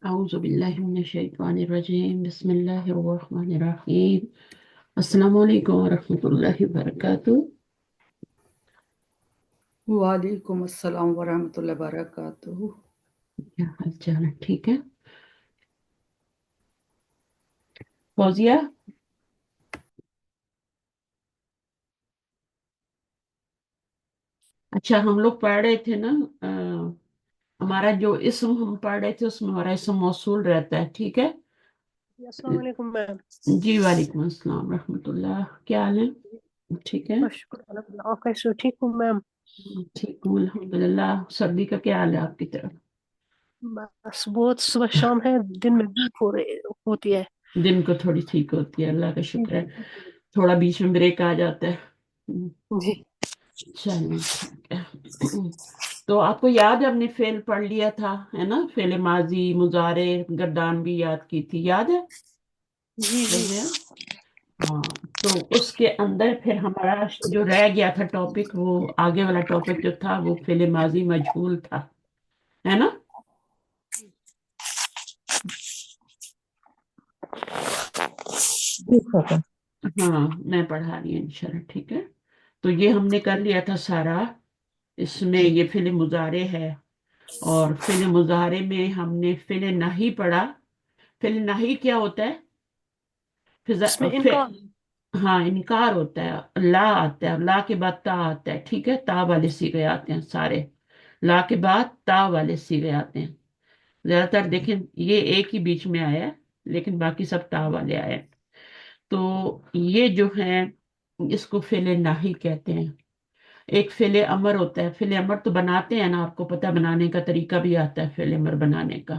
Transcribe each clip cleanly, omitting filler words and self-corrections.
أعوذ بالله من الشيطان الرجيم بسم الله الرحمن الرحيم السلام عليكم ورحمة الله وبركاته. وعلیکم السلام ورحمۃ اللہ وبرکاتہ۔ क्या हाल चाल है? ठीक है फौजिया। अच्छा, हम लोग पढ़ रहे थे ना। हमारा जो इसम हम पढ़ रहे थे उसमें हमारा इसम मौसूल रहता है, ठीक है। अस्सलाम वालेकुम मैम। जी वालेकुम अस्सलाम रहमतुल्लाह। क्या हाल है? ठीक है। बस शुक्र अल्लाह। आप कैसे हो? ठीक हूँ मैम। ठीक हूँ अल्हम्दुलिल्लाह। सर्दी का क्या हाल है आपकी तरफ? बस बहुत सुबह शाम है, दिन में धूप होती है। दिन को थोड़ी ठीक होती है, अल्लाह का शुक्र है। थोड़ा बीच में ब्रेक आ जाता है। जी चलो ठीक है। तो आपको याद है हमने फेल पढ़ लिया था, है ना। फेल माजी मुजारे गर्दान भी याद की थी, याद है जी जी। रजिया? हाँ, तो उसके अंदर फिर हमारा जो रह गया था टॉपिक, वो आगे वाला टॉपिक जो था वो फेल माजी मजहूल था, है ना। ठीक है सर। हाँ, मैं पढ़ा रही हूँ इंशाल्लाह, ठीक है। तो ये हमने कर लिया था सारा। इसमें ये फेल मुजारे है, और फेल मुजारे में हमने फेल नहीं पढ़ा। फेल नहीं क्या होता है? इसमें फिर इनका हाँ, इनकार होता है। ला आता है, ला के बाद ता आता है, ठीक है। ता वाले सीगे आते हैं सारे। ला के बाद ता वाले सीगे आते हैं। ज्यादातर देखें ये एक ही बीच में आया है, लेकिन बाकी सब ता वाले आए हैं। तो ये जो है इसको फेले नाही कहते हैं। एक फेले अमर होता है। फेले अमर तो बनाते हैं ना, आपको पता है, बनाने का तरीका भी आता है फेले अमर बनाने का,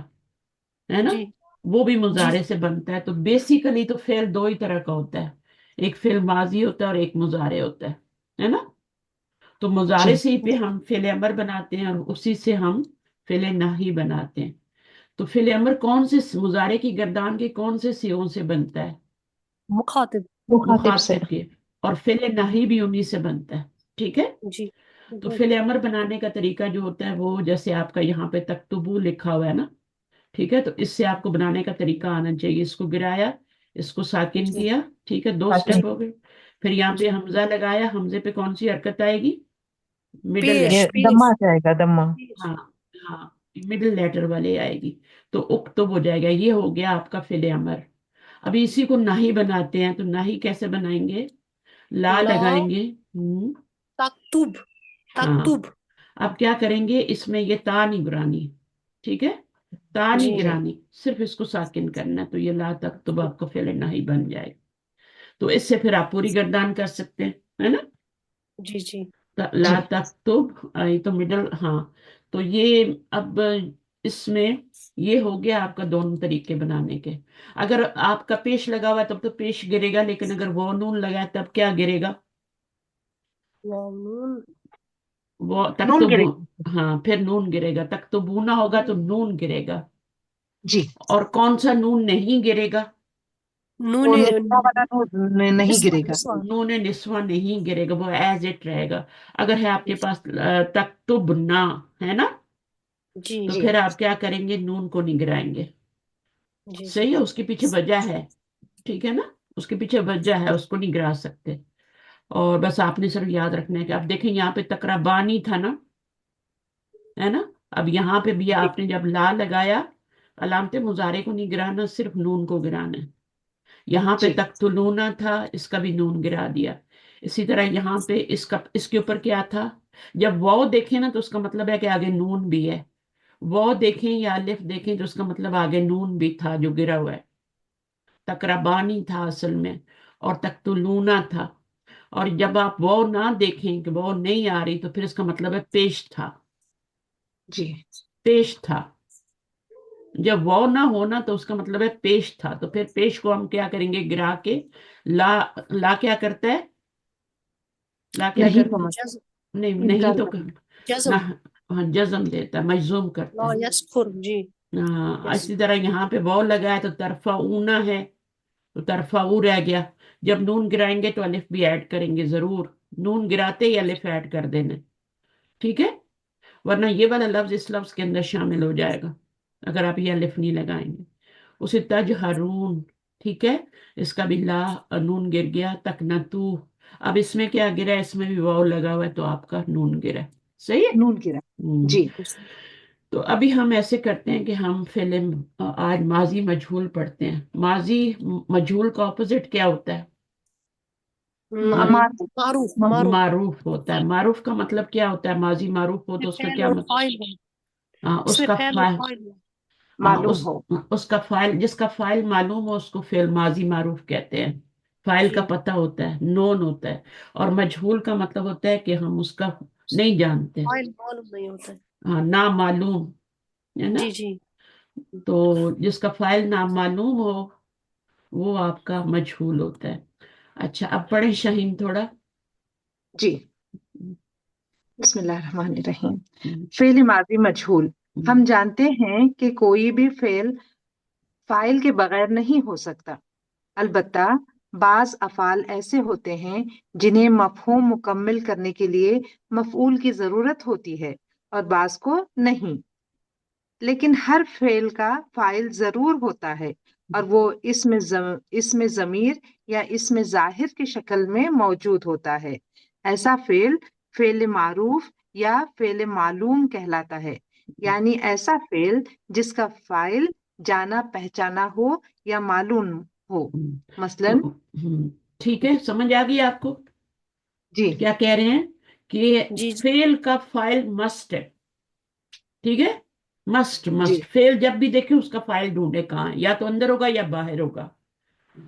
है ना। जी वो भी जी मुजारे से बनता है। तो बेसिकली तो फेल दो ही तरह का होता है। एक फेल माजी होता है और एक मुजारे होता है ना। तो मुजारे जी से ही पे हम फेल अमर बनाते हैं, और उसी से हम फेल नाही बनाते हैं। तो फेल अमर कौन से मुजारे की गर्दान के कौन से सियों से बनता है? मुखातिब। मुखातिब से। मुखातिब के। और फेल नाही भी उन्हीं से बनता है, ठीक है। जी तो जी फेल अमर बनाने का तरीका जो होता है वो जैसे आपका यहाँ पे तख्तुबू लिखा हुआ है ना, ठीक है। तो इससे आपको बनाने का तरीका आना चाहिए। इसको गिराया, इसको साकिन जी किया, ठीक है, दो ताकि स्टेप हो गए। फिर यहाँ पे जी। हमजा लगाया, हमजे पे कौन सी हरकत आएगी? मिडल ये पेश लेटर। दम्मा पेश जाएगा, दम्मा। पेश। हाँ हाँ, मिडिल लेटर वाले आएगी। तो उक्तब हो जाएगा। ये हो गया आपका फेले अमर। अभी इसी को नाही बनाते हैं। तो नाही कैसे बनाएंगे? ला ला लगाएंगे। तक्तुब हाँ, तक्तुब। अब क्या करेंगे, इसमें ये ता नहीं गिरानी, ठीक है। ता नहीं जी जी गिरानी, सिर्फ इसको साकिन करना है। तो ये ला तक तो आपका फेले नहीं बन जाएगा। तो इससे फिर आप पूरी गर्दान कर सकते हैं, है ना। जी जी जी। ला तक तो ये तो मिडल, हाँ। तो ये अब इसमें ये हो गया आपका दोनों तरीके बनाने के। अगर आपका पेश लगा हुआ है तब तो पेश गिरेगा, लेकिन अगर वो नून लगा है तब क्या गिरेगा? वाव नून वो तक नून तो गिरेगी। हाँ, फिर नून गिरेगा। तक तो बूना होगा तो नून गिरेगा। जी। और कौन सा नून नहीं गिरेगा? वो नूने निचला वाला नून नहीं निस्वान गिरेगा। निस्वान। नून निस्वा नहीं गिरेगा, वो एज इट रहेगा। अगर है आपके जी पास तक तो बुना, है ना, जी तो जी फिर आप क्या करेंगे? नून को नहीं गिराएंगे। जी जी सही है, उसके पीछे वजह है, ठीक है ना। उसके पीछे वजह है, उसको नहीं गिरा सकते। और बस आपने सिर्फ याद रखना है कि आप देखें यहाँ पे तकराबानी था ना, है ना। अब यहाँ पे भी जी आपने जब ला लगाया, अलामते मुजारे को नहीं गिराना, सिर्फ नून को गिराना है। यहाँ पे जी तख्तुलूना था, इसका भी नून गिरा दिया। इसी तरह यहाँ पे इसका इसके ऊपर क्या था? जब वाव देखें ना तो उसका मतलब है कि आगे नून भी है। वाव देखें या अलिफ देखें तो उसका मतलब आगे नून भी था जो गिरा हुआ है। तकराबानी था असल में, और तख्तुलूना था। और जब आप वाव ना देखें कि वाव नहीं आ रही, तो फिर इसका मतलब है पेश था। जी पेश था। जब वाव ना होना तो उसका मतलब है पेश था। तो फिर पेश को हम क्या करेंगे? गिरा के ला। ला क्या करता है? ला क्या नहीं करता समझ। है? नहीं, नहीं इनकार तो करना। ना। जज्म। हाँ, जज्म देता है, मजजूम करता ला है। यस्कुर। जी हाँ, यस। इसी तरह यहाँ पे वाव लगा है तो तरफा ऊना है, तो तरफा ऊ रह गया। जब नून गिराएंगे तो अलिफ भी ऐड करेंगे जरूर। नून गिराते ही अलिफ ऐड कर देना, ठीक है। वरना ये वाला लफ्ज इस लफ्ज के अंदर शामिल हो जाएगा। अगर आप ये अलिफ नहीं लगाएंगे। उसे तजहरून, ठीक है, इसका भी ला नून गिर गया। तकनतू, अब इसमें क्या गिरा है, इसमें भी वाव लगा हुआ है तो आपका नून गिरा है। सही है। नून गिरा। हम्म। जी तो अभी हम ऐसे करते हैं कि हम फिल्म आज माजी मजहूल पढ़ते हैं। माजी मजहूल का ऑपोजिट क्या होता है? मा- मारूफ। मारूफ मारूफ मारूफ होता है। मारूफ का मतलब क्या होता है? माजी मारूफ हो तो इसमें उसका फैल क्या और मतलब? फाइल हो, हाँ, इसमें उसका फैल और फाइल। फाइल हो। हाँ, मालूम हो। उसका फाइल, जिसका फाइल मालूम हो उसको फिर माजी मारूफ कहते हैं। फाइल का जी, पता होता है, नोन होता है। और मजहूल का मतलब होता है कि हम उसका नहीं जानते। फाइल मालूम नहीं होता है। हाँ, ना मालूम, है ना। जी जी। तो जिसका फाइल ना मालूम हो वो आपका मजहूल होता है। अच्छा, अब पढ़ें शाहीन थोड़ा। जी बिस्मिल्लाहिर्रहमानिर्रहीम। हम्म, फेल माजी मजहूल। हम्म, हम जानते हैं कि कोई भी फेल फाइल के बगैर नहीं हो सकता। अलबत्ता बाज अफ़ाल ऐसे होते हैं जिन्हें मफ़हूम मुकम्मिल करने के लिए मफ़ऊल की ज़रूरत होती है और बाज को नहीं। लेकिन हर फेल का फाइल ज़रूर होता है और वो इसमें ज़मीर या इसमें ज़ाहिर की शक्ल में मौजूद होता है। ऐसा फेल फेल मारूफ या फेल मालूम कहलाता है, यानी ऐसा फेल जिसका फाइल जाना पहचाना हो या मालूम हो। हम्म। तो मसलन। ठीक है, समझ आ गई आपको जी क्या कह रहे हैं? कि जी जी। फेल का फाइल मस्ट है। ठीक है, मस्ट जी मस्ट फेल जब भी देखे उसका फाइल ढूंढे कहाँ है, या तो अंदर होगा या बाहर होगा।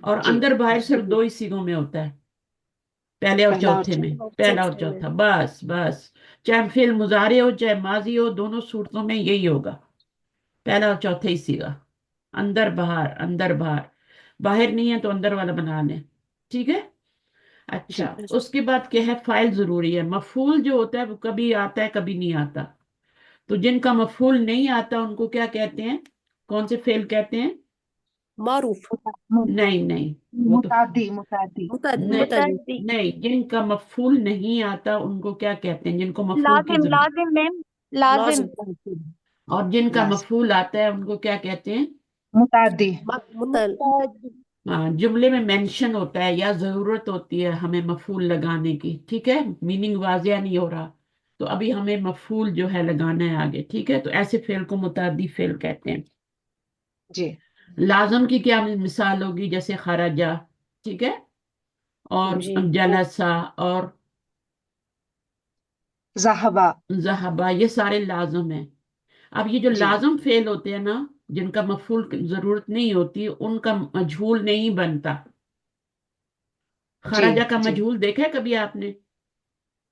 और जी। अंदर बाहर सिर्फ दो ही सीगों में होता है, पहले और पहला और चौथे में। और पहला और चौथे में। चौथा, बस बस। चाहे फेल मुजारे हो चाहे माजी हो, दोनों सूरतों में यही होगा, पहला और चौथा ही सीगा। अंदर बाहर, अंदर बाहर। बाहर नहीं है तो अंदर वाला बना लें। ठीक है। अच्छा, जी। उसके बाद क्या है? फाइल जरूरी है। मफूल जो होता है वो कभी आता है कभी नहीं आता। तो जिनका मफूल नहीं आता उनको क्या कहते हैं? कौन से फेल कहते हैं? मारूफ। नहीं नहीं, वो तो मुतादी मुतादी। नहीं मुतादी। नहीं, जिनका मफूल नहीं आता उनको क्या कहते हैं? जिनको मफूल की लाजिम जरूरत। लाजिम मैम, लाजिम। लाजिम। और जिनका लाज मफूल आता है उनको क्या कहते हैं? मुतादी। मुतल। मुतादी। हाँ, जुमले में मेंशन होता है या जरूरत होती है हमें मफूल लगाने की। ठीक है, मीनिंग वाजिया नहीं हो रहा तो अभी हमें मफूल जो है लगाना है आगे। ठीक है, तो ऐसे फेल को मुतादी फेल कहते हैं। जी लाजम की क्या मिसाल होगी? जैसे खराजा, ठीक है, और जी जलसा और ज़हाबा। जहाबा, ये सारे लाजम हैं। अब ये जो जी लाजम फेल होते हैं ना, जिनका मफूल की जरूरत नहीं होती, उनका मजहूल नहीं बनता। जी खराजा का जी मजहूल देखा है कभी आपने?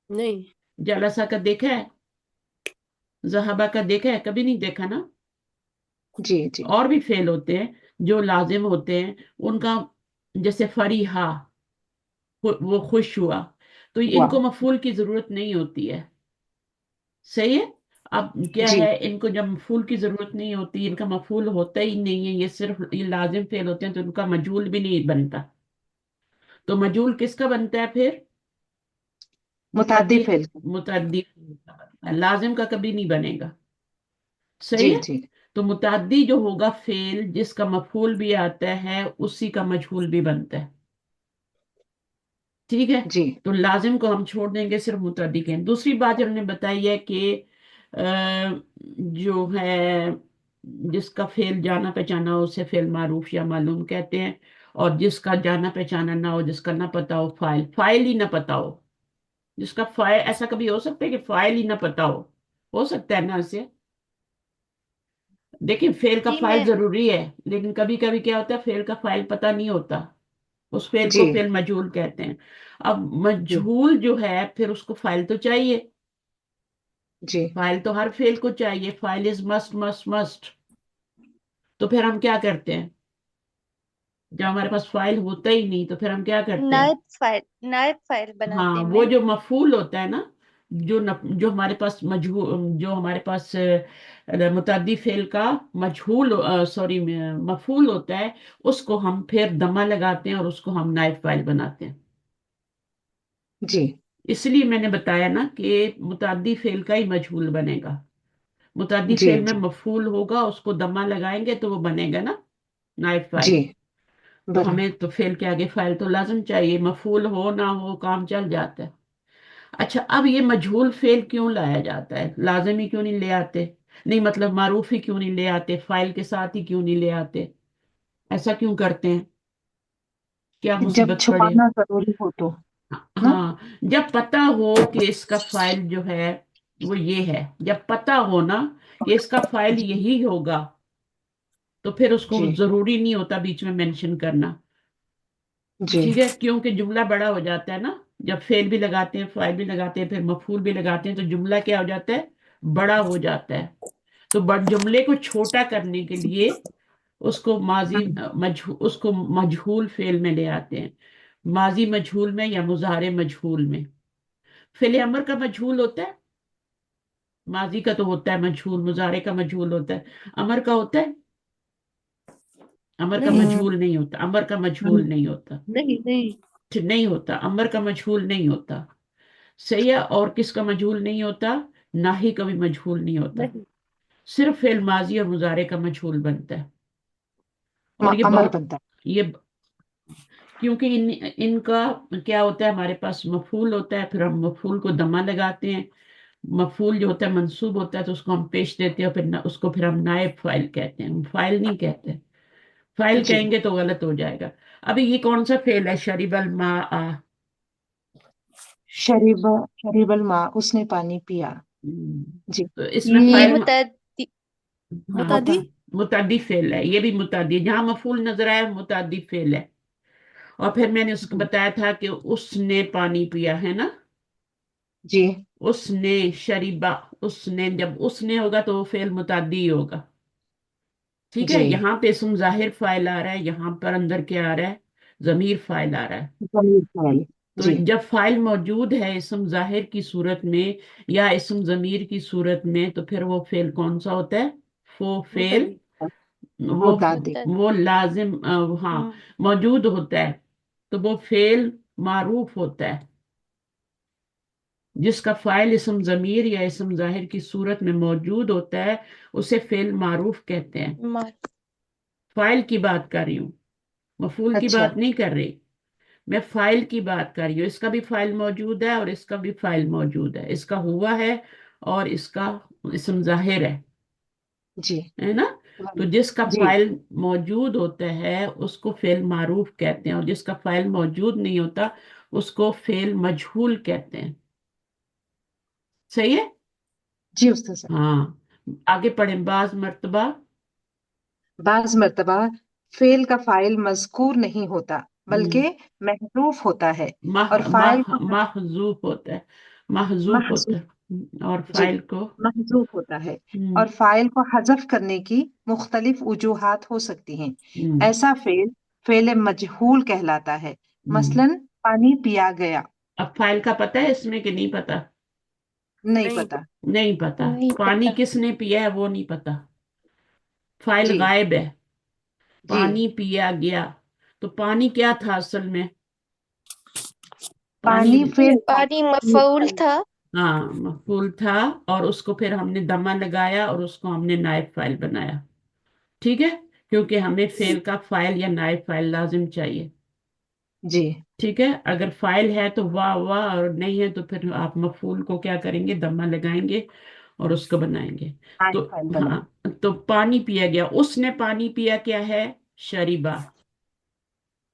नहीं। जलसा का देखा है? जहाबा का देखा है? कभी नहीं देखा ना। जी जी। और भी फेल होते हैं जो लाजिम होते हैं उनका, जैसे फरीहा, वो खुश हुआ, तो वाह। इनको मफूल की जरूरत नहीं होती है। सही है। अब क्या जी है, इनको जब मफूल की जरूरत नहीं होती, इनका मफूल होता ही नहीं है, ये सिर्फ ये लाजिम फेल होते हैं तो इनका मजूल भी नहीं बनता। तो मजूल किसका बनता है फिर? मुतादी मुतअद्दी। फेल। मुतअद्दी का बनता है, लाजिम का कभी नहीं बनेगा। सही जी है। जी तो मुतअद्दी जो होगा फेल जिसका मफूल भी आता है उसी का मजहूल भी बनता है। ठीक है। जी तो लाजिम को हम छोड़ देंगे, सिर्फ मुतअद्दी के। दूसरी बात जो हमने बताई है कि जो है जिसका फेल जाना पहचाना हो उसे फेल मारूफ या मालूम कहते हैं। और जिसका जाना पहचाना ना हो, जिसका ना पता हो, फाइल, फाइल ही ना पता हो, जिसका फाइल, ऐसा कभी हो सकता है कि फाइल ही ना पता हो सकता है ना ऐसे? देखिए, फेल का जी फाइल मैम। जरूरी है, लेकिन कभी कभी क्या होता है, फेल का फाइल पता नहीं होता। उस फेल जी को फेल मजहूल कहते हैं। अब जी मजहूल जो है फिर उसको फाइल तो चाहिए। जी फाइल तो हर फेल को चाहिए, file is must must must. तो फिर हम क्या करते हैं? जब हमारे पास फाइल होता ही नहीं तो फिर हम क्या करते हैं? नायब फाइल बनाते हाँ, हैं वो मैम। जो मफूल होता है ना, जो हमारे पास जो हमारे पास मुतअद्दी फेल का मजहूल, सॉरी, मफूल होता है, उसको हम फिर दमा लगाते हैं और उसको हम नाइब फाइल बनाते हैं। जी इसलिए मैंने बताया ना कि मुतअद्दी फेल का ही मजहूल बनेगा। मुतअद्दी जी फेल में जी मफूल होगा, उसको दम्मा लगाएंगे तो वो बनेगा ना नाइब जी, फाइल। तो बराबर। हमें तो फेल के आगे फाइल तो लाजम चाहिए, मफूल हो ना हो काम चल जाता है। अच्छा, अब ये मजहूल फेल क्यों लाया जाता है, लाजमी क्यों नहीं ले आते, नहीं मतलब मारूफ ही क्यों नहीं ले आते, फाइल के साथ ही क्यों नहीं ले आते, ऐसा क्यों करते हैं, क्या जब मुसीबत पड़े। छुपाना जरूरी हो तो, ना। हाँ, जब पता हो कि इसका फाइल जो है वो ये है, जब पता हो ना कि इसका फाइल जी यही होगा, तो फिर उसको जी जरूरी नहीं होता बीच में मेंशन करना। जी ठीक है, क्योंकि जुमला बड़ा हो जाता है ना, जब फेल भी लगाते हैं फाइल भी लगाते हैं फिर मफूल भी लगाते हैं तो जुमला क्या हो जाता है, बड़ा हो जाता है। तो बड़ जुमले को छोटा करने के लिए उसको उसको मजहूल फेल में ले आते हैं, माजी मजहूल में या मुजारे मजहूल में। फेल अमर का मजहूल होता है, माजी का तो होता है मजहूल, मुजारे का मजहूल होता है, अमर का होता है, अमर का नहीं मजहूल नहीं होता, अमर का मजहूल नहीं होता। नहीं नहीं ठीक, नहीं होता, अमर का मजहूल नहीं होता। सही है, और किसका मजहूल नहीं होता, नाही का भी मजहूल नहीं होता। नहीं सिर्फ फेल माजी और मुजारे का मजहूल बनता है। और ये अमर बहुत, बनता ये क्योंकि इनका क्या होता है, हमारे पास मफूल होता है, फिर हम मफूल को दमा लगाते हैं, मफूल जो होता है मंसूब होता है तो उसको हम पेश देते हैं, और फिर उसको फिर हम नायब फाइल कहते हैं, हम फाइल नहीं कहते। है। फाइल जी, कहेंगे तो गलत हो जाएगा। अभी ये कौन सा फेल है, शरीबल मा आ। शरीबा, शरीबल माँ, उसने पानी पिया। हम्म, जी, तो इसमें ये ये फाइल, मुतद्दी हाँ मुतादी मुतादी फेल है, ये भी मुतादी है, जहां मफूल नजर आया मुतादी फेल है। और फिर मैंने उसको जी बताया था कि उसने पानी पिया है ना, जी उसने शरीबा, उसने, जब उसने होगा तो वो फेल मुतादी ही होगा। ठीक है, जी, यहाँ पे इसम जाहिर फाइल आ रहा है, यहाँ पर अंदर क्या आ रहा है, जमीर फाइल आ रहा है। जमीर फाइल। तो जी जब फाइल मौजूद है इसम जाहिर की सूरत में या इसम जमीर की सूरत में, तो फिर वो फेल कौन सा होता है, वो फेल, मुतादी वो मुतादिक। मुतद वो लाजिम हाँ हम्म, मौजूद होता है, तो वो फेल मारूफ होता है। जिसका फाइल इसम जमीर या इसम जाहिर की सूरत में मौजूद होता है उसे फेल मारूफ कहते हैं। मार फाइल की बात कर रही हूँ, मफूल की अच्छा बात नहीं कर रही, मैं फाइल की बात कर रही हूँ। इसका भी फाइल मौजूद है और इसका भी फाइल मौजूद है, इसका हुआ है और इसका इसम जाहिर जी, है ना। तो जिसका जी फाइल मौजूद होता है उसको फेल मारूफ कहते हैं, और जिसका फाइल मौजूद नहीं होता उसको फेल मजहूल कहते हैं। सही है। जी उस्ताद साहब। हाँ, आगे पढ़ें, बाज मर्तबा बाज मर्तबा फेल का फाइल मजकूर नहीं होता, बल्कि महरूफ होता है। मह और फाइल मह को महजूफ होता है, महजूफ होता महजूफ, है। और जी, फाइल को महजूफ होता है। हम्म और फाइल को हजफ करने की मुख्तलिफ वजूहात हो सकती हैं। हम्म ऐसा फेल फेल मजहूल कहलाता है। हम्म। मसलन पानी पिया गया। अब फाइल का पता है इसमें कि नहीं पता, नहीं नहीं पता। नहीं पता। नहीं पानी पता। किसने पिया है वो नहीं पता, फाइल जी गायब है। जी, पानी पिया गया, तो पानी क्या था असल में, पानी, पानी फेल था। पानी मफऊल था। हाँ मफूल था, और उसको फिर हमने दमा लगाया और उसको हमने नायब फाइल बनाया। ठीक है, क्योंकि हमें फेल का फाइल या नायब फाइल लाजिम चाहिए। जी, ठीक है, अगर फाइल है तो वाह वाह, और नहीं है तो फिर आप मफूल को क्या करेंगे, दमा लगाएंगे और उसको बनाएंगे। नाइस तो फाइल बना। हाँ, तो पानी पिया गया, उसने पानी पिया क्या है, शरीबा,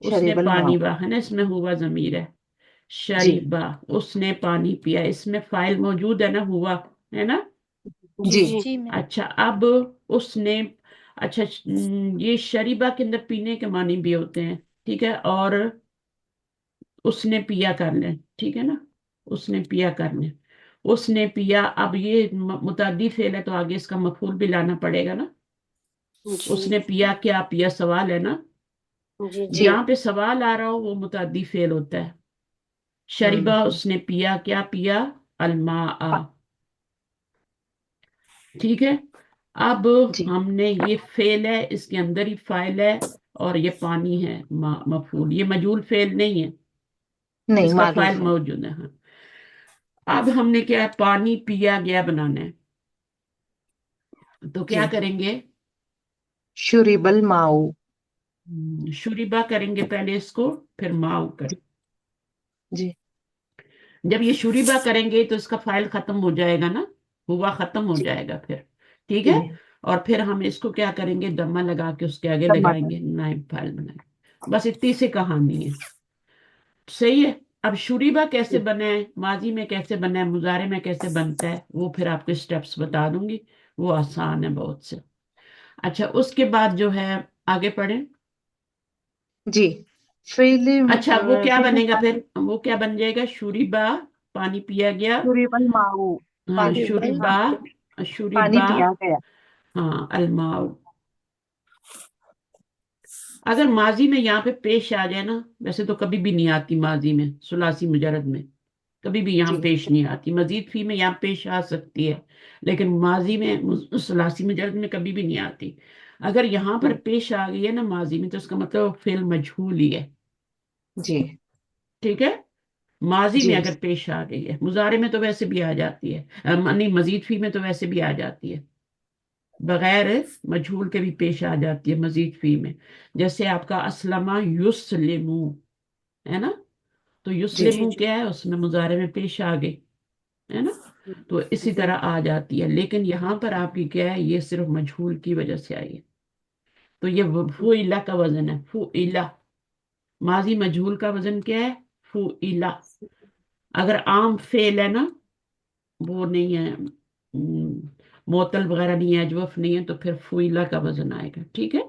उसने शरीबल माँ। पानी बा है ना, इसमें हुआ जमीर है, जी शरीबा, उसने पानी पिया, इसमें फाइल मौजूद है ना, हुआ है ना। जी जी जी जी मैं अच्छा, अब उसने, अच्छा ये शरीबा के अंदर पीने के मानी भी होते हैं। ठीक है, और उसने पिया कर लें, ठीक है ना, उसने पिया कर लें, उसने पिया। अब ये मुतअद्दी फेल है तो आगे इसका मफूल भी लाना पड़ेगा ना। जी उसने पिया क्या पिया, सवाल है ना, जी जी जी, जहां पे सवाल आ रहा हो वो मुतअद्दी फेल होता है। हम्म शरीबा, हम्म, उसने पिया क्या पिया, अलमा। पा- ठीक है, अब जी, हमने, ये फेल है, इसके अंदर ही फाइल है, और ये पानी है मफूल, ये मजूल फेल नहीं है, नहीं इसका फाइल मारूफ है। मौजूद है। हाँ, अब हमने क्या है, पानी पिया गया बनाना है। तो जी क्या करेंगे, शुरिबल माऊ। शुरिबा करेंगे पहले इसको, फिर माऊ कर। जी जब ये शुरिबा करेंगे तो इसका फाइल खत्म हो जाएगा ना, हुआ खत्म हो जी जाएगा फिर, ठीक है। जी। और फिर हम इसको क्या करेंगे, दम्मा लगा के उसके आगे टमाटर। लगाएंगे, नाइम फाइल बनाएंगे। बस इतनी सी कहानी है, सही है। अब शुरीबा कैसे जी बना है, माजी में कैसे बना है, मुजारे में कैसे बनता है, वो फिर आपको स्टेप्स बता दूंगी। वो आसान है बहुत से। अच्छा, उसके बाद जो है आगे पढ़ें। जी। फेले अच्छा, वो क्या फेले बनेगा माजी। फिर, वो क्या बन जाएगा, शुरीबा, पानी पिया गया। शुरिबल माऊ। हाँ, पानी। शुरिबल शुरीबा, हाँ, पानी शुरीबा। पिया गया। हाँ, अलमाउ। अगर माजी में यहाँ पे पेश आ जाए ना, वैसे तो कभी भी नहीं आती माजी में, सुलासी मुजरद में कभी भी यहाँ जी पेश नहीं आती। मजीद फी में यहाँ पेश आ सकती है, लेकिन माजी में सुलासी मुजरद में कभी भी नहीं आती। अगर यहाँ पर जी पेश आ गई है ना माजी में, तो उसका मतलब फेल मजहूल ही है, जी ठीक है। माजी में जी अगर पेश आ गई है, मुजारे में तो वैसे भी आ जाती है, नहीं मजीद फी में तो वैसे भी आ जाती है, बगैर मजहूल के भी पेश आ जाती है मजीद फी में। जैसे आपका असलमा युस्लिमू है ना, तो जी जी युस्लिमू जी क्या है, उसमें मुजारे में पेश आ गई, है ना। तो इसी जी तरह आ जाती है, लेकिन यहाँ पर आपकी क्या है, ये सिर्फ मजहूल की वजह से आई है। तो ये फुइला का वजन है, फुइला। माजी मजहूल का वजन क्या है, फुइला। अगर आम फेल है ना, वो नहीं है, मोतल वगैरह नहीं है, अजवफ नहीं है, तो फिर फुइला का वजन आएगा, ठीक है।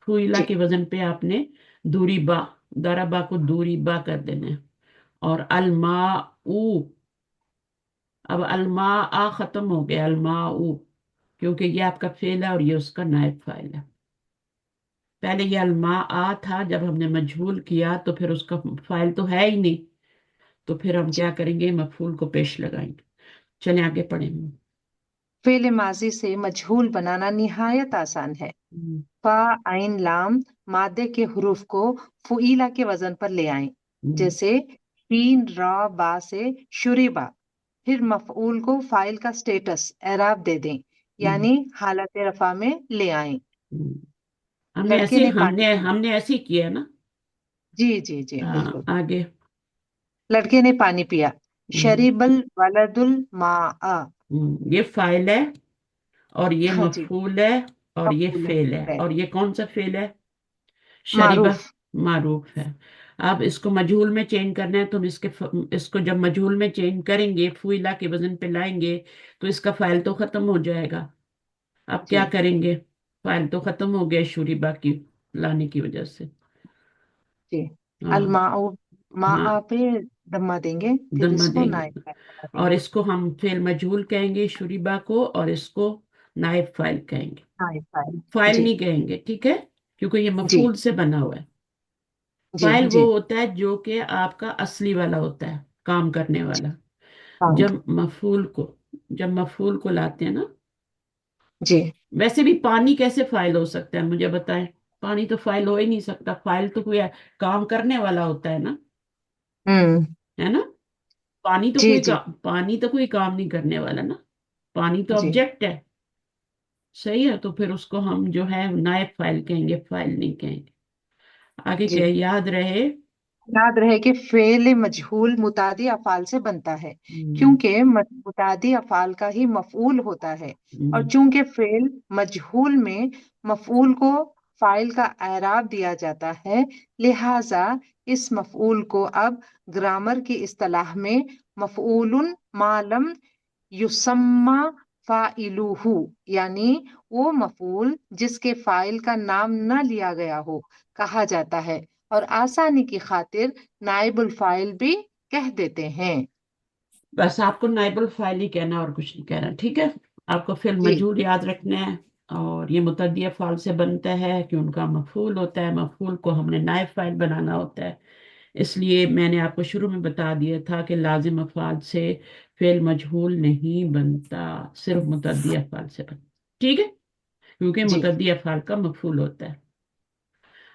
फुइला जी के वजन पे आपने दूरी बा, दरबा को दूरी बा कर देना है। और अलमा ऊ, अब अलमा आ खत्म हो गया, अलमा ऊ, क्योंकि ये आपका फेल है और ये उसका नायब फाइल है। पहले ये अलमा आ था, जब हमने मजहूल किया तो फिर उसका फाइल तो है ही नहीं, तो फिर हम जी। क्या करेंगे, मफूल को पेश लगाएंगे। चले आगे पढ़ेंगे। फेले माजी से मजहूल बनाना निहायत आसान है। हम्म, फा आइन लाम मादे के हरूफ को फुईला के वजन पर ले आएं। हम्म, जैसे शीन रा बा से शुरिबा। फिर मफऊल को फाइल का स्टेटस एराब दे दें, हम्म, यानी हालत रफा में ले आएं। हम्म। हमने लड़के ऐसे ने पानी हमने पिया। हमने ऐसे ही किया ना। जी जी जी हाँ, बिल्कुल। आगे। लड़के ने पानी पिया। हम्म, शरीबल वलदुल मा। ये फाइल है, और ये हाँ जी। मफूल है, और ये मफऊल फेल है। है। और ये कौन सा फेल है, शरीबा, मारूफ। मारूफ है। अब इसको मजहूल में चेंज करना है, तो हम इसको जब मजहूल में चेंज करेंगे, फुइला के वजन पे लाएंगे, तो इसका फाइल तो खत्म हो जाएगा। अब क्या जी करेंगे, फाइल तो खत्म हो गया शुरीबा की लाने की वजह से। जी। हाँ, अलमाउ। हाँ, मा पे दम्मा देंगे, फिर दम्मा इसको देंगे। नाइब बना और देंगे। इसको हम फेल मजहूल कहेंगे शुरीबा को, और इसको नाइब फाइल कहेंगे, नाइब फाइल। फाइल जी नहीं कहेंगे, ठीक है, क्योंकि ये जी मफूल से बना हुआ है। जी फाइल वो जी होता है जो कि आपका असली वाला होता है, काम करने वाला। काउंट। जब मफूल को लाते हैं ना, जी। वैसे भी पानी कैसे फाइल हो सकता है, मुझे बताएं। पानी तो फाइल हो ही नहीं सकता, फाइल तो कोई काम करने वाला होता है ना, हम्म। है ना। जी जी पानी तो कोई काम नहीं करने वाला ना, पानी तो जी ऑब्जेक्ट है, सही है। तो फिर उसको हम जो है नायब फाइल कहेंगे, फाइल नहीं कहेंगे। आगे जी। क्या याद रहे। याद रहे कि फेल मजहूल मुतादी अफाल से बनता है, हम्म, क्योंकि मुतादी अफाल का ही मफऊल होता है। और हम्म, चूंकि फेल मजहूल में मफऊल को फाइल का एराब दिया जाता है, लिहाजा इस मफऊल को अब ग्रामर की इस्तलाह में मफऊलुन मालम युसम्मा फाइलुहु, यानी वो मफूल जिसके फाइल का नाम न लिया गया हो, कहा जाता है। और आसानी की खातिर नाइबुल फाइल भी कह देते हैं। बस आपको नाइबुल फाइल ही कहना है और कुछ नहीं कहना, ठीक है। आपको फिर जी मजहूल याद रखना है। और ये मुतद्दी अफ़ाल से बनता है कि उनका मफूल होता है, मफूल को हमने नाइब फाइल बनाना होता है। इसलिए मैंने आपको शुरू में बता दिया था कि लाजिम अफ़ाल से फेल मजहूल नहीं बनता, सिर्फ मुतद्दी अफ़ाल से बनता, ठीक है, क्योंकि जी मुतद्दी अफ़ाल का मफूल होता है।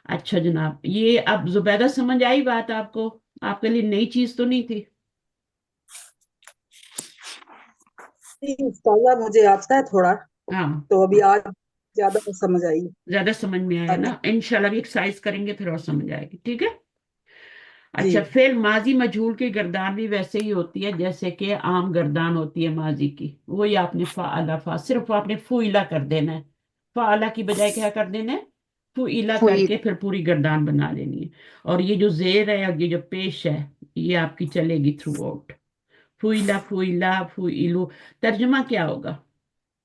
अच्छा जनाब, ये अब जुबैदा समझ आई बात आपको, आपके लिए नई चीज तो नहीं थी। उस्ताजा मुझे आता है थोड़ा। हाँ तो अभी आज ज्यादा समझ आई। ज्यादा समझ में आया हाँ जी। ना, इंशाल्लाह भी एक्सरसाइज करेंगे फिर और समझ आएगी, ठीक है। जी। अच्छा, फिर माजी मजहूल की गर्दान भी वैसे ही होती है जैसे कि आम गर्दान होती है माजी की, वही आपने फाअला फा, सिर्फ आपने फुइला कर देना है। फाअला की बजाय क्या कर देना है, फुइला फुई करके फिर पूरी गर्दान बना लेनी है। और ये जो जेर है और ये जो पेश है, ये आपकी चलेगी थ्रू आउट। फुइला फुइला फुइलू। तर्जुमा क्या होगा,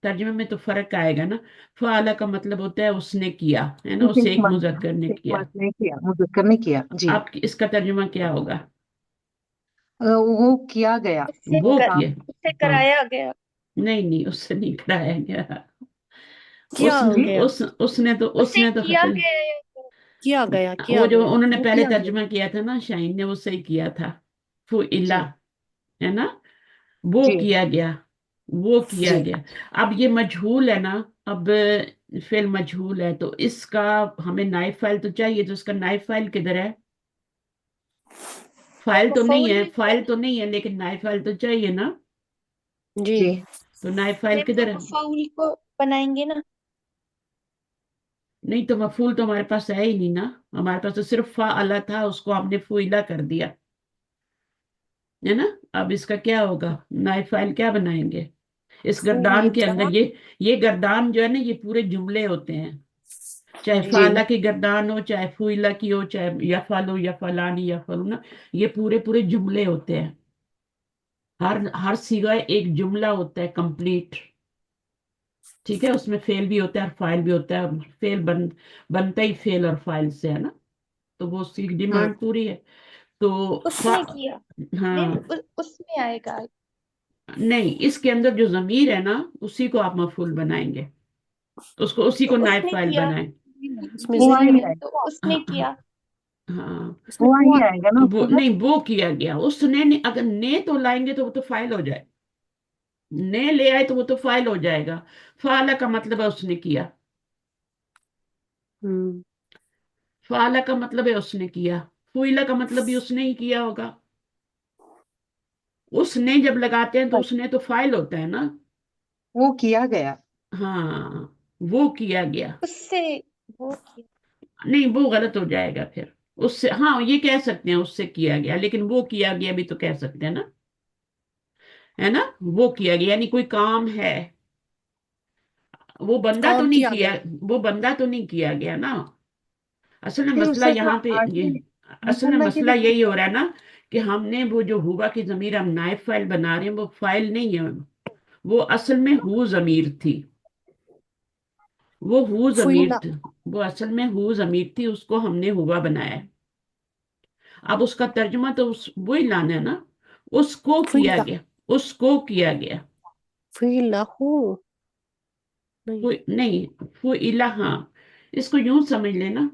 तर्जुमे में तो फर्क आएगा ना। फाअला का मतलब होता है उसने किया, है ना, उसे एक एक मर्द मुजक्कर ने एक किया। मर्द ने किया, मुजक्कर ने किया जी। आप इसका तर्जुमा क्या होगा, वो किया गया, उससे वो वो कर, काम। किया। उससे हाँ, कराया गया। नहीं नहीं, उससे नहीं कराया गया। किया उसने जी। गया, उससे उसने तो किया फिर गया। वो किया जो गया, उन्होंने वो पहले किया गया। तर्जुमा किया था ना, शाहीन ने वो सही किया था। फुइला, जी। है ना, वो जी। किया गया, वो किया जी। गया। अब ये मजहूल है ना, अब फिर मजहूल है तो इसका हमें नाइब फाइल तो चाहिए, तो इसका नाइब फाइल किधर है। फाइल तो नहीं मफऊल है, में फाइल तो नहीं है, लेकिन नाइब फाइल तो चाहिए ना। जी। जी। तो नाइब फाइल में किधर है। मफऊल को बनाएंगे ना। नहीं तो मफूल तो हमारे पास है ही नहीं ना, हमारे पास तो सिर्फ फा अला था, उसको हमने फुइला कर दिया, है ना। अब इसका क्या होगा, नाइब फाइल क्या बनाएंगे इस गर्दान के अंदर। फूइला। ये गर्दान जो है ना, ये पूरे जुमले होते हैं, चाहे जी। जी। फाला की गर्दान हो, चाहे फुइला की हो, चाहे या फालो या फलानी या फलूना, ये पूरे पूरे जुमले होते हैं। हर हर सीगा एक जुमला होता है कंप्लीट, ठीक है। उसमें फेल भी होता है और फाइल भी होता है। फेल बनता ही फेल और फाइल से है ना, तो वो उसकी हम्म। डिमांड पूरी है। तो उसने किया, देन हाँ, उसमें आएगा। नहीं, इसके अंदर जो जमीर है ना, उसी को आप मफूल बनाएंगे, उसको उसी तो को नायब उसने फाइल किया, बनाएं। इसमें हुआ ही ज़मीर है, तो आएगा। उसने हाँ किया। हाँ, इसमें हुआ हुआ। ही आएगा ना वो उसके बाद। नहीं, वो किया गया, उसने नहीं, अगर ने तो लाएंगे तो वो तो फाइल हो जाए, ने ले आए तो वो तो फाइल हो जाएगा। फाला का मतलब है उसने किया, हम्म। फाला का मतलब है उसने किया, फुइला का मतलब भी उसने ही किया होगा। उसने जब लगाते हैं तो उसने तो फाइल होता है ना। वो किया गया। हाँ, वो किया गया। उससे वो किया। नहीं, वो गलत हो जाएगा फिर। उससे, हाँ, ये कह सकते हैं उससे किया गया, लेकिन वो किया गया भी तो कह सकते हैं ना, है ना। वो किया गया यानी कोई काम है, वो बंदा तो काम नहीं किया किया, गया। वो बंदा तो नहीं किया गया ना। असल में फिर मसला उससे तो यहाँ पे ये, आगे असल में मुसन्ना की मसला भी यही हो रहा है ना, कि हमने वो जो हुआ की जमीर हम नाइब फाइल बना रहे हैं, वो फाइल नहीं है, वो असल में हु जमीर थी, वो हु जमीर फुइला। थी, वो असल में हु जमीर थी, उसको हमने हुआ बनाया है। अब उसका तर्जुमा तो उस वही लाना है ना, उसको किया फुइला। गया, उसको किया गया। फुइला हूँ। नहीं। नहीं, फुइला, हाँ, इसको यूं समझ लेना।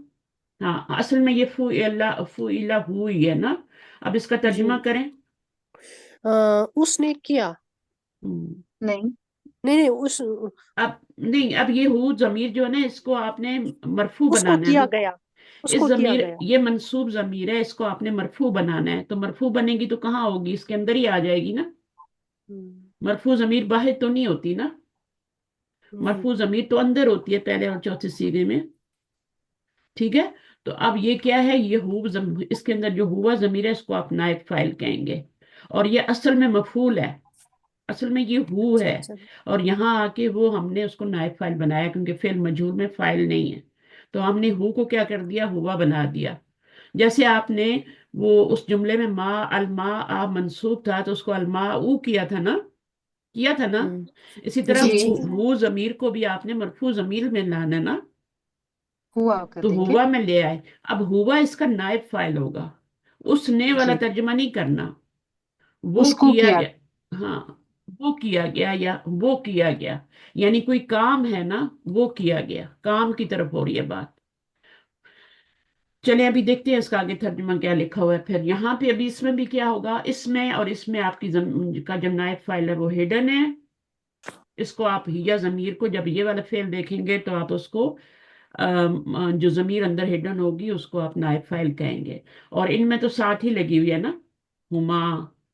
हाँ, असल में ये फुइला हुई है ना। अब इसका जी। तर्जुमा करें। उसने किया। हम्म, नहीं। नहीं नहीं, उस अब नहीं, अब ये हु जमीर जो है ना, इसको आपने मरफू उसको बनाना है किया ना। गया, इस उसको किया जमीर, गया। ये मंसूब जमीर है, इसको आपने मरफू बनाना है, तो मरफू बनेगी तो कहाँ होगी, इसके अंदर ही आ जाएगी ना। हम्म। मरफू जमीर बाहर तो नहीं होती ना, जी। मरफू जमीर तो अंदर होती है पहले और चौथे सीगे में, ठीक है। तो अब ये क्या है, ये इसके अंदर जो हुआ जमीर है, इसको आप नायब फाइल कहेंगे। और ये असल में मफूल है, असल में ये हु अच्छा है। अच्छा। और यहाँ आके वो हमने उसको नायब फाइल बनाया, क्योंकि फेल मजहूल में फाइल नहीं है, तो हमने हु को क्या कर दिया, हुआ बना दिया। जैसे आपने वो उस जुमले में मा अलमा आ मंसूब था, तो उसको अलमा ऊ किया था ना, किया था ना। हम्म। इसी तरह जी जी। जी। हु जमीर को भी आपने मरफू जमीर में लाना ना, हुआ कर तो देंगे। हुआ में ले आए। अब हुआ इसका नायब फाइल होगा, उसने वाला जी। तर्जुमा नहीं करना, वो उसको किया किया। गया। हाँ, वो किया गया या वो किया गया, यानी कोई काम है ना, वो किया गया, काम की तरफ हो रही है बात। चलिए अभी देखते हैं इसका आगे तर्जुमा क्या लिखा हुआ है। फिर यहाँ पे अभी इसमें भी क्या होगा, इसमें और इसमें आपकी का जो नायब फाइल है वो हिडन है। इसको आप हिया जमीर को, जब ये वाला फेल देखेंगे तो आप उसको जो जमीर अंदर हिडन होगी उसको आप नायब फाइल कहेंगे। और इनमें तो साथ ही लगी हुई है ना, हुमा,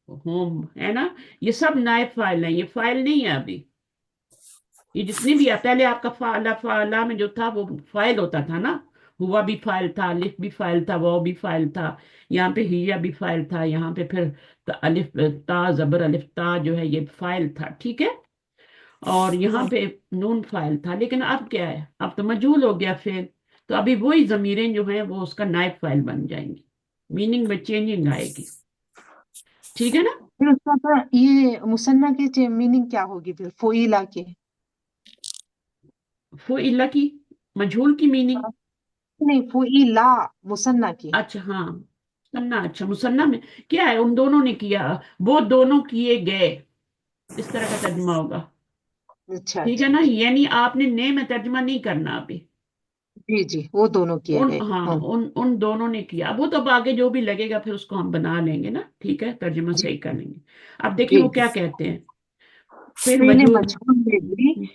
होम, है ना, ये सब नायब फाइल है, ये फाइल नहीं है अभी, یہ جتنی بھی پہلے آپ کا فعلا فعلا میں جو تھا وہ فائل ہوتا تھا نا، ہوا بھی فائل تھا، الف بھی فائل تھا، واو بھی فائل تھا، یہاں پہ ہیا بھی فائل تھا، یہاں پہ پھر الف تا زبر الف تا جو ہے یہ فائل تھا، ٹھیک ہے، اور یہاں ہاں پہ نون فائل تھا، لیکن اب کیا ہے، اب تو مجہول ہو گیا فعل، تو ابھی وہی ضمیریں جو ہیں وہ اس کا نائب فائل بن جائیں گی، میننگ میں چینجنگ آئے گی، ٹھیک ہے نا؟ پھر اس کا یہ مثنیٰ کی میننگ کیا ہوگی پھر فوئیلا کے؟ فعلا کی مجہول کی میننگ، نہیں، فوئیلا مثنیٰ کی. اچھا ہاں مصنع، اچھا مصنع میں کیا ہے، ان دونوں نے کیا، وہ دونوں کیے گئے، اس طرح کا ترجمہ ہوگا، اچھا ٹھیک ہے اچھا نا، اچھا. یعنی آپ نے نے میں ترجمہ نہیں کرنا ابھی، جی جی، وہ دونوں کیے ان گئے. ہاں ہاں ان دونوں نے کیا، اب وہ تو اب آگے جو بھی لگے گا پھر اس کو ہم بنا لیں گے نا، ٹھیک ہے، ترجمہ جی صحیح کر لیں گے۔ اب دیکھیں جی وہ جی. کیا کہتے ہیں، فعل فعل مجہول، مجہول میں بھی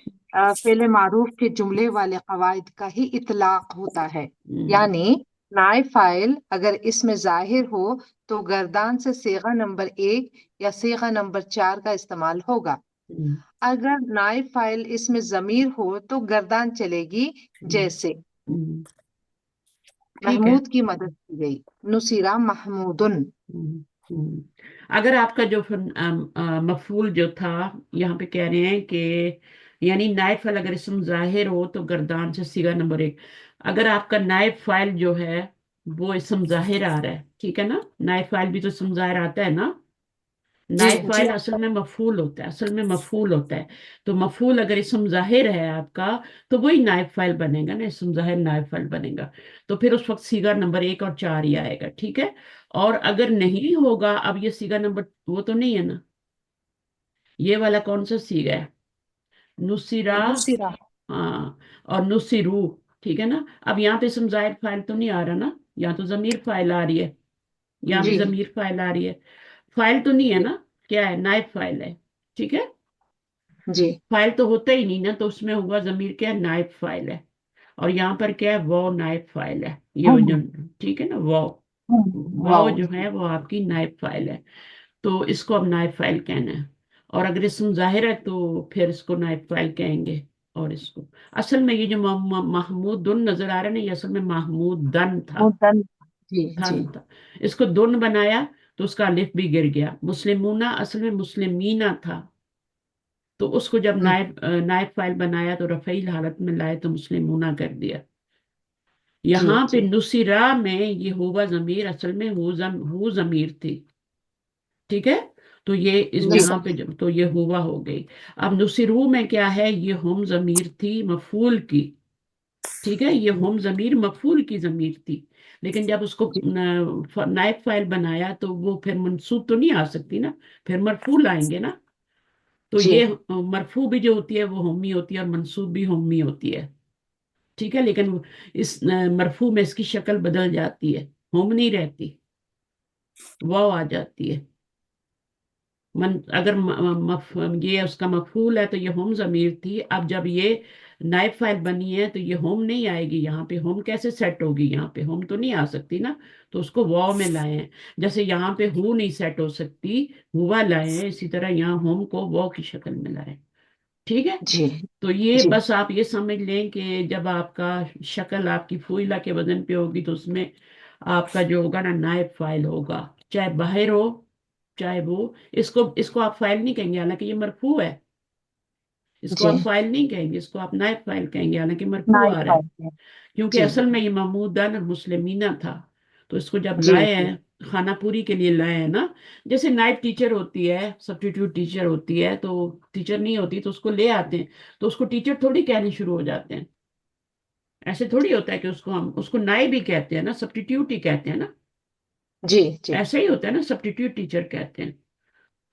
فعل معروف کے جملے والے قواعد کا ہی اطلاق ہوتا ہے. یعنی نائب فاعل اگر اس میں ظاہر ہو تو گردان سے صیغہ نمبر 1 یا صیغہ نمبر 4 کا استعمال ہوگا. اگر نائب فاعل اس میں ضمیر ہو تو گردان چلے گی، جیسے ٹھیک ہے، محمود کی مدد کی گئی، نصیرہ محمودن. ہم، ہم۔ اگر آپ کا جو مفعول جو تھا، یہاں پہ کہہ رہے ہیں کہ یعنی نائب فاعل اگر اسم ظاہر ہو تو گردان سے صیغہ نمبر 1، اگر آپ کا نائب فاعل جو ہے وہ اسم ظاہر آ رہا ہے، ٹھیک ہے نا، نائب فاعل بھی تو اسم ظاہر آتا ہے نا، جی نائب جی فاعل اصل میں مفعول ہوتا ہے، اصل میں مفعول ہوتا ہے، تو مفعول اگر اسم ظاہر ہے آپ کا تو وہی نائب فاعل بنے گا نا، اسم ظاہر نائب فاعل بنے گا، تو پھر اس وقت صیغہ نمبر 1 اور 4 ہی آئے گا، ٹھیک ہے، اور اگر نہیں ہوگا، اب یہ صیغہ نمبر وہ تو نہیں ہے نا، یہ والا کون سا صیغہ ہے، نصیرہ، نصیرہ. ہاں، اور نصیرو، ٹھیک ہے نا، اب یہاں پہ اسم ظاہر فاعل تو نہیں آ رہا نا، یہاں تو ضمیر فاعل آ رہی ہے، یہاں بھی جی ضمیر فاعل آ رہی ہے، فاعل تو نہیں ہے جی نا، کیا ہے، نائب فاعل ہے، ٹھیک ہے، جی فاعل تو ہوتا ہی نہیں نا، تو اس میں ہوگا ضمیر کیا ہے، نائب فاعل ہے، اور یہاں پر کیا ہے، وہ نائب فاعل ہے، یہ وہ جو، ٹھیک ہے نا، واو واو. جو ہے وہ آپ کی نائب فاعل ہے، تو اس کو اب نائب فاعل کہنا ہے، اور اگر اسم ظاہر ہے تو پھر اس کو نائب فاعل کہیں گے، اور اس کو اصل میں یہ جو محمود دن نظر آ رہا ہے نا، یہ اصل میں محمود دن تھا، مدن. جی جی تھا، اس کو دن بنایا تو اس کا الف بھی گر گیا، مسلمونہ اصل میں مسلمینہ تھا، تو اس کو جب ہوں، نائب فاعل بنایا تو رفعی حالت میں لائے تو مسلمونہ کر دیا، جی یہاں پہ جی نصیرہ میں یہ ہوا ضمیر اصل میں ہو ضمیر تھی، ٹھیک ہے، تو یہ اس جی یہاں پہ تو یہ ہوا ہو گئی، اب نصیرو میں کیا ہے، یہ ہم ضمیر تھی مفعول کی، ٹھیک ہے، یہ ہم ضمیر مفعول کی ضمیر تھی، لیکن جب اس کو جی نائب فاعل بنایا تو وہ پھر منصوب تو نہیں آ سکتی نا، پھر مرفوع آئیں گے نا، تو جی یہ مرفوع بھی جو ہوتی ہے وہ ہومی ہوتی ہے اور منصوب بھی ہومی ہوتی ہے، ٹھیک ہے، لیکن اس مرفوع میں اس کی شکل بدل جاتی ہے، ہوم نہیں رہتی، واو آ جاتی ہے، اگر یہ اس کا مفعول ہے تو یہ ہوم ضمیر تھی، اب جب یہ نائب فاعل بنی ہے تو یہ ہوم نہیں آئے گی، یہاں پہ ہوم کیسے سیٹ ہوگی، یہاں پہ ہوم تو نہیں آ سکتی نا، تو اس کو واو میں لائے ہیں، جیسے یہاں پہ ہو نہیں سیٹ ہو سکتی، ہوا لائے ہیں، اسی طرح یہاں ہوم کو واو کی شکل میں لائے، ٹھیک ہے، جی تو یہ جی بس آپ یہ سمجھ لیں کہ جب آپ کا شکل آپ کی فعلا کے وزن پہ ہوگی تو اس میں آپ کا جو ہوگا نا نائب فاعل ہوگا، چاہے باہر ہو چاہے وہ، اس کو آپ فاعل نہیں کہیں گے حالانکہ یہ مرفوع ہے، اس کو جی. آپ فاعل نہیں کہیں گے، اس کو آپ نائب فاعل کہیں گے حالانکہ مرفوع نائب آ رہا ہے، فاعل. کیونکہ جی اصل میں یہ محمودن اور مسلمینہ تھا، تو اس کو جب جی لائے جی ہیں خانہ پوری کے لیے لائے ہیں نا، جیسے نائب ٹیچر ہوتی ہے، سبسٹیٹیوٹ ٹیچر ہوتی ہے، تو ٹیچر نہیں ہوتی تو اس کو لے آتے ہیں، تو اس کو ٹیچر تھوڑی کہنے شروع ہو جاتے ہیں، ایسے تھوڑی ہوتا ہے کہ ہم اس کو نائب ہی کہتے ہیں نا، سبسٹیٹیوٹ ہی کہتے ہیں نا، جی جی. ایسا ہی ہوتا ہے نا، سبسٹیٹیوٹ ٹیچر کہتے ہیں،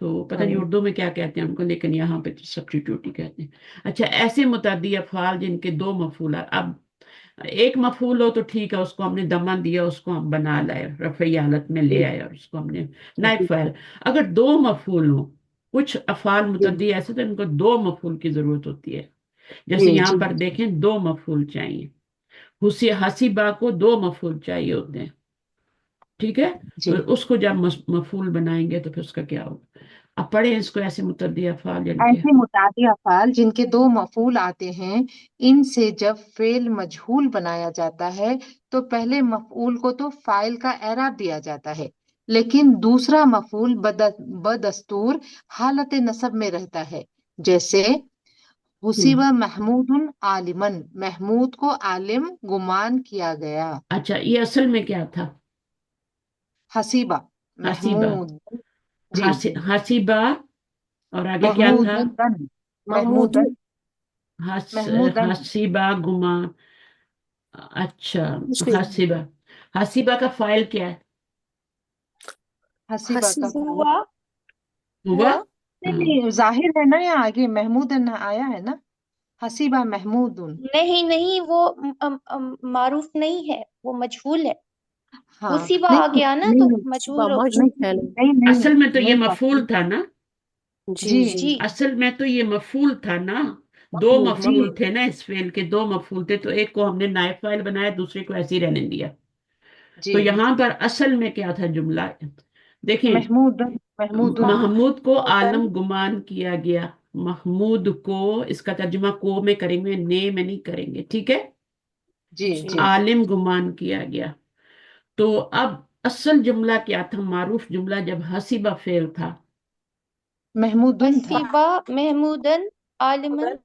تو پتہ نہیں ہوں، اردو میں کیا کہتے ہیں ان کو، لیکن یہاں پہ سبسٹیٹیوٹ ہی کہتے ہیں۔ اچھا، ایسے متعدی افعال جن کے دو مفعولات، اب ایک مفعول ہو تو ٹھیک ہے، اس کو ہم نے دمہ دیا، اس کو ہم بنا لائے، رفعی حالت میں لے جی آئے، اور اس کو ہم نے نائب جی فاعل، اگر دو مفعول ہوں، کچھ افعال جی متعدی ایسے تو ان کو دو مفعول کی ضرورت ہوتی ہے، جی جیسے یہاں جی پر دیکھیں دو مفعول چاہیے، حسیبہ کو دو مفعول چاہیے ہوتے ہیں، ٹھیک ہے، تو جی اس کو جب مفعول بنائیں گے تو پھر اس کا کیا ہوگا، अब पढ़े इसको, ऐसे मुतअद्दी अफ़आल जिनके। ऐसे मुतादी अफ़ाल जिनके दो मफूल आते हैं, इनसे जब फेल मजहूल बनाया जाता है तो पहले मफूल को तो फाइल का एराब दिया जाता है, लेकिन दूसरा मफूल बदस्तूर हालत नसब में रहता है। जैसे हम्म। हुसीबा महमूदुन आलिमन, महमूद को आलिम गुमान किया गया। अच्छा, ये असल में क्या था? हसीबा हसीबा। महमूद, जी जी, हसीबा। और आगे क्या था? महमूदन, महमूद महमूदन, हस महमूदन, हसीबा गुमा। अच्छा। फेल हसीबा। हसीबा का फाइल क्या है? हसीबा का हसीब फाइल। हुआ हुआ। हुआ नहीं हाँ। नहीं, जाहिर है ना, यहाँ आगे महमूदन आया है ना, हसीबा महमूदुन। नहीं नहीं, वो मारूफ नहीं है, वो मजहूल है। हाँ उसी नहीं आ गया ना नहीं तो नहीं मजहूल हो गया। मौजूद नहीं है नहीं नहीं असल में तो ये नहीं मफूल पापा। था ना। जी जी जी जी असल में तो ये मफूल था ना। दो महमूद जी मफूल महमूद थे ना, इस फेल के दो मफूल थे, तो एक को हमने नायब फाइल बनाया, दूसरे को ऐसे ही रहने दिया। जी, तो यहाँ पर असल में क्या था जुमला? देखें, महमूदन महमूदुन। महमूद को महमूदन आलम गुमान किया गया। महमूद को, इसका तर्जुमा को में करेंगे, ने में नहीं करेंगे, ठीक है? जी जी जी, आलिम गुमान किया गया। तो अब असल जुमला क्या था? मारूफ जुमला जब हसीबा फेल था। महमूदुन था, हसीबा महमूदन आलिमन।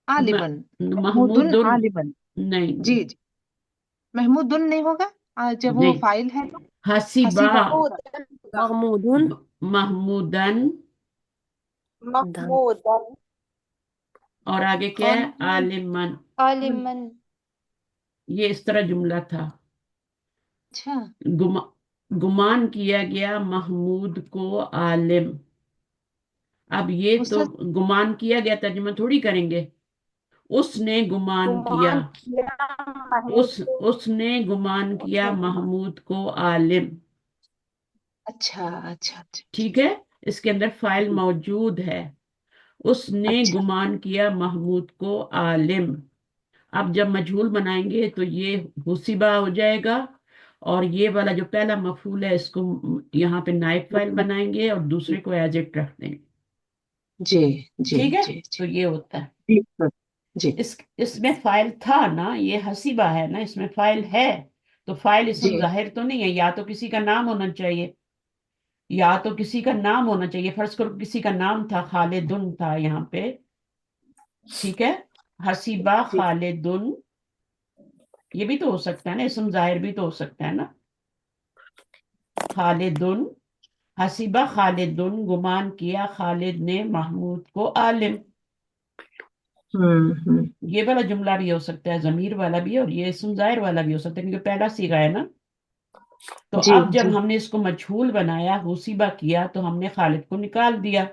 आलिमन, महमूदुन महमूदुन। आलिमन। नहीं जी नहीं जी, महमूदुन नहीं होगा, जब वो नहीं। फाइल है तो हसीबा। हसीबा होगा। महमूदन महमूदुन महमूदन। दन महमूदन और आगे क्या और है? आलिमन। आलिमन। ये इस तरह जुमला था। अच्छा, गुमा, गुमान किया गया महमूद को आलिम। अब ये तो उस्ताद। गुमान किया गया, तर्जुमा थोड़ी करेंगे। उसने गुमान किया। गुमान किया महमूद उस को। उसने गुमान किया उसने गुमान। महमूद को आलिम। अच्छा अच्छा अच्छा ठीक है। इसके अंदर फाइल जी, मौजूद है। उसने अच्छा, गुमान किया महमूद को आलिम। अब जब मजहूल बनाएंगे तो ये हुसीबा हो जाएगा। और ये वाला जो पहला मफूल है, इसको यहाँ पे नाइब फाइल बनाएंगे और दूसरे को एज इट रख देंगे। जी जी ठीक है। जी जी तो ये होता है। जी सर, जी इसमें फाइल था ना, ये हसीबा है ना, इसमें फाइल है। तो फाइल इसम जी जाहिर तो नहीं है, या तो किसी का नाम होना चाहिए, या तो किसी का नाम होना चाहिए। फर्ज करो किसी का नाम था, खालिदुन था यहाँ पे। ठीक है। हसीबा जी खालिदुन। ये भी तो हो सकता है ना, इसम जाहिर भी तो हो सकता है ना। खालिदुन। हसीबा खालिदुन, गुमान किया खालिद ने महमूद को आलिम। हम्म, ये वाला जुमला भी हो सकता है, जमीर वाला भी, और ये इसम जाहिर वाला भी हो सकता है, क्योंकि पहला सीगा है ना। तो जी अब जब जी हमने इसको मजहूल बनाया, हुसीबा किया, तो हमने खालिद को निकाल दिया।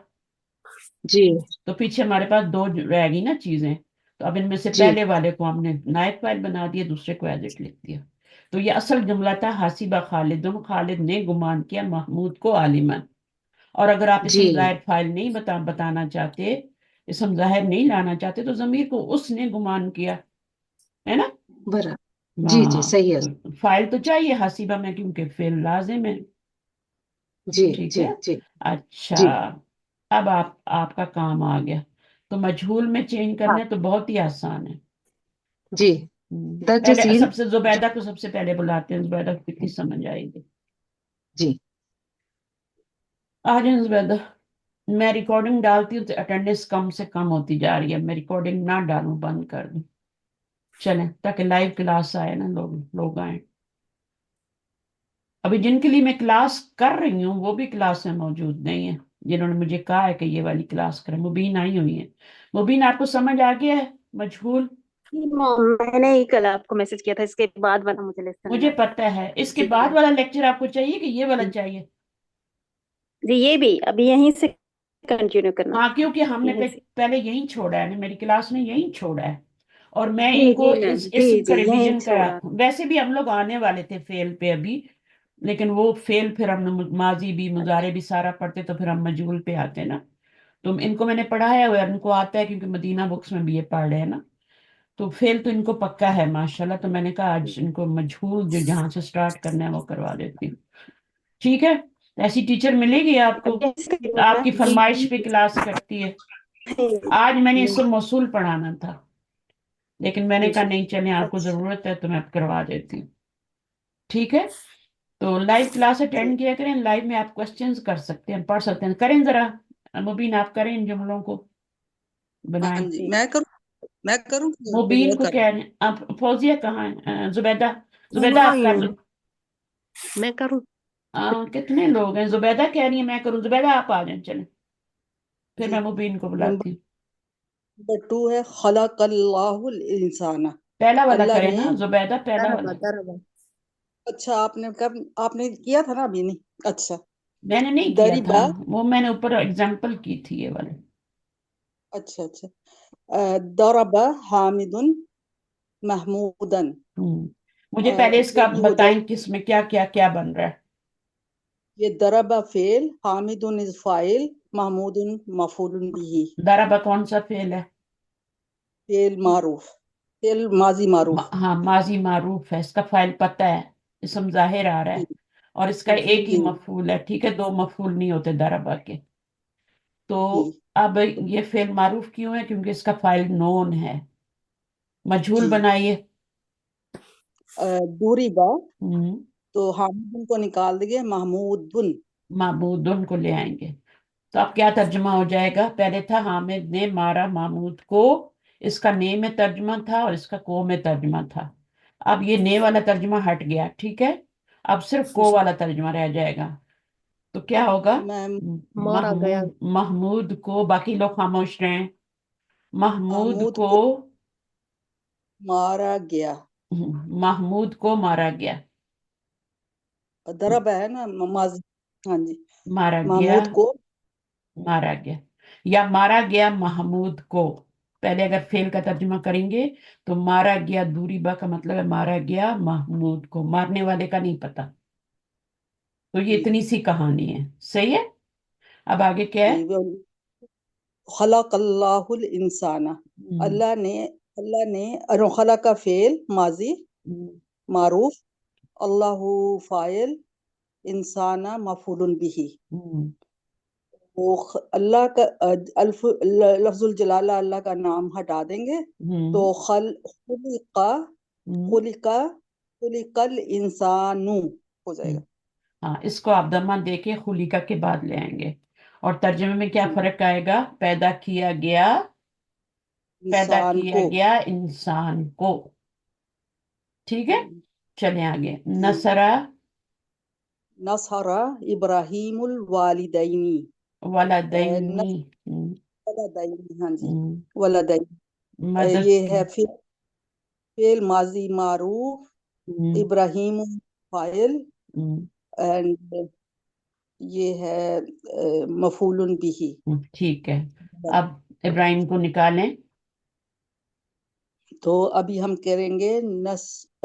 जी तो पीछे हमारे पास दो रह गई ना चीजें। तो अब इनमें से जी पहले वाले को हमने नायब फाइल बना दिया, दूसरे को एज इट लिख दिया। तो ये असल जुमला था, हसीबा खालिदुन, खालिद ने गुमान किया महमूद को आलिमन। और अगर आप जी इसम जाहिर फाइल नहीं बताना चाहते, इसम जाहिर नहीं लाना चाहते, तो जमीर को उसने गुमान किया, है ना। बरा, जी जी हाँ, सही है। तो फाइल तो चाहिए हसीबा में, क्योंकि फेल लाजिम है। जी ठीक जी है। जी अच्छा। जी, अब आपका काम आ गया। तो मजहूल में चेंज करना हाँ है तो बहुत ही आसान है। जी, पहले दर्जसील, सबसे जुबैदा को सबसे पहले बुलाते हैं, जुबैदा को कितनी समझ आएगी। जी आ जाए जुबैदा। मैं रिकॉर्डिंग डालती हूँ तो अटेंडेंस कम से कम होती जा रही है, मैं रिकॉर्डिंग ना डालूं, बंद कर दूं। चलें, ताकि लाइव क्लास आए ना, लोग लोग आए। अभी जिनके लिए मैं क्लास कर रही हूँ वो भी क्लास में मौजूद नहीं है, जिन्होंने मुझे कहा है कि ये वाली क्लास करें। मुबीन आई हुई है। मुबीन, आपको समझ आ गया है मजहूल? मैंने ही कल आपको मैसेज किया था, इसके बाद वाला मुझे लेसन मुझे ना। पता है। इसके जी बाद वाला लेक्चर आपको चाहिए कि ये वाला जी चाहिए? जी, ये भी अभी यहीं से कंटिन्यू करना, हाँ, क्योंकि हमने यहीं से। पहले यहीं छोड़ा है ना, मेरी क्लास ने यहीं छोड़ा है। और मैं जी इनको जी मैम, इस जी इसम का जी यहीं रिवीजन करा। छोड़ा। वैसे भी हम लोग आने वाले थे फेल पे अभी, लेकिन वो फेल फिर हमने माजी भी मुजारे भी सारा पढ़ते, तो फिर हम मजहूल पे आते ना। तो इनको मैंने पढ़ाया हुआ है, इनको आता है, क्योंकि मदीना बुक्स में भी ये पढ़ रहे हैं ना। तो फेल तो इनको पक्का है माशाल्लाह। तो मैंने कहा आज इनको मजहूल जो जहां से स्टार्ट करना है वो करवा देती हूँ। ठीक है। تو ایسی ٹیچر ملے گی آپ کو، اب جیسے کہ آپ کی جی فرمائش پہ کلاس کرتی ہے؟ آج میں نے جی اسم موصول پڑھانا تھا، لیکن میں نے کہا جی نہیں چلیں، آپ کو اچھا ضرورت ہے تو میں کروا دیتی ہوں، ٹھیک ہے؟ تو لائیو کلاس جی اٹینڈ کیا کریں، لائیو میں آپ کوشچنز کر سکتے ہیں، پڑھ سکتے ہیں، کریں ذرا مبین، آپ کریں ان جملوں کو ہاں بنائیں۔ جی، جی میں کروں کہ کوئی مبین اور کو کر کہہ رہے ہیں آپ، فوزیہ کہاں ہے؟ زبیدہ، زبیدہ یہاں آپ ہی کر ہوں، لیں۔ میں کروں؟ کتنے لوگ ہیں؟ زبیدہ کہہ رہی ہیں میں کروں، زبیدہ آپ آ جائیں، چلیں پھر جی۔ میں مبین کو نمبر بلاتی ہوں۔ 2 ہے خلق اللہ الانسان، پہلا والا اللہ کریں نے، نا زبیدہ، پہلا دربا والا۔ دربا اچھا آپ نے کیا تھا نا ابھی؟ نہیں، اچھا، میں نے نہیں کیا تھا، دریبا، وہ میں نے اوپر اگزامپل کی تھی یہ والے۔ اچھا اچھا، ضرب حامد محمودن، مجھے پہلے اس کا یہ ہو جائے، بتائیں کس میں کیا کیا کیا بن رہا ہے۔ یہ ضرب فعل، حامد از فاعل، محمود مفعول به، ضربہ کون سا فعل ہے؟ فعل معروف، فعل ماضی معروف، ہاں ماضی معروف ہے، اس کا فاعل پتہ ہے، اسم ظاہر آ رہا ہے، جی اور اس کا ایک ہی جی مفعول ہے، ٹھیک ہے، دو مفعول نہیں ہوتے ضربہ کے۔ تو جی، اب یہ فعل معروف کیوں ہے؟ کیونکہ اس کا فاعل نون ہے۔ مجھول جی، بنائیے۔ دوریبا، ہم، تو حامد کو نکال دیے، محمود بن، معبودن کو لے آئیں گے، تو اب کیا ترجمہ ہو جائے گا؟ پہلے تھا حامد نے مارا محمود کو، اس کا نے میں ترجمہ تھا اور اس کا کو میں ترجمہ تھا، اب یہ نے والا ترجمہ ہٹ گیا، ٹھیک ہے، اب صرف کو والا ترجمہ رہ جائے گا، تو کیا ہوگا؟ میں مارا گیا، محمود کو، باقی لوگ خاموش رہیں، محمود محمود کو، کو مارا گیا، محمود کو مارا گیا، ضرب ہے نا ماضی، ہاں جی، مارا گیا، محمود کو، مارا گیا، یا مارا گیا محمود کو، پہلے اگر فعل کا ترجمہ کریں گے تو مارا گیا دوری با کا مطلب ہے مارا گیا محمود کو، مارنے والے کا نہیں پتا، تو یہ جی اتنی سی کہانی ہے، صحیح ہے؟ اب آگے کیا ہے؟ جی، خلق اللہ الانسان، ہم، اللہ نے خلق کا فعل ماضی ہم، معروف، اللہ فاعل، انسان مفعول به، ہم، وہ اللہ کا لفظ الجلالہ اللہ کا نام ہٹا دیں گے ہم، تو خلق، ہم، خلق، خلق الانسان ہو جائے ہم۔ گا، ہاں، اس کو آپ دمہ دے کے خلیقہ کے بعد لے آئیں گے، اور ترجمے میں کیا جی، فرق آئے گا؟ پیدا کیا گیا، پیدا انسان کیا کو، گیا انسان کو، ٹھیک ہے؟ چلیں آگے، جی، نصرہ، نصر ابراہیم الوالدین، ولدینی، ولدین، ہاں جی، ہم، ولدین، مدد یہ کی، ہے فعل ماضی معروف، ہم، ابراہیم فاعل، ہم، اینڈ یہ ہے مفعول بھی، ٹھیک ہے، اب ابراہیم کو نکالیں۔ تو ابھی ہم کریں گے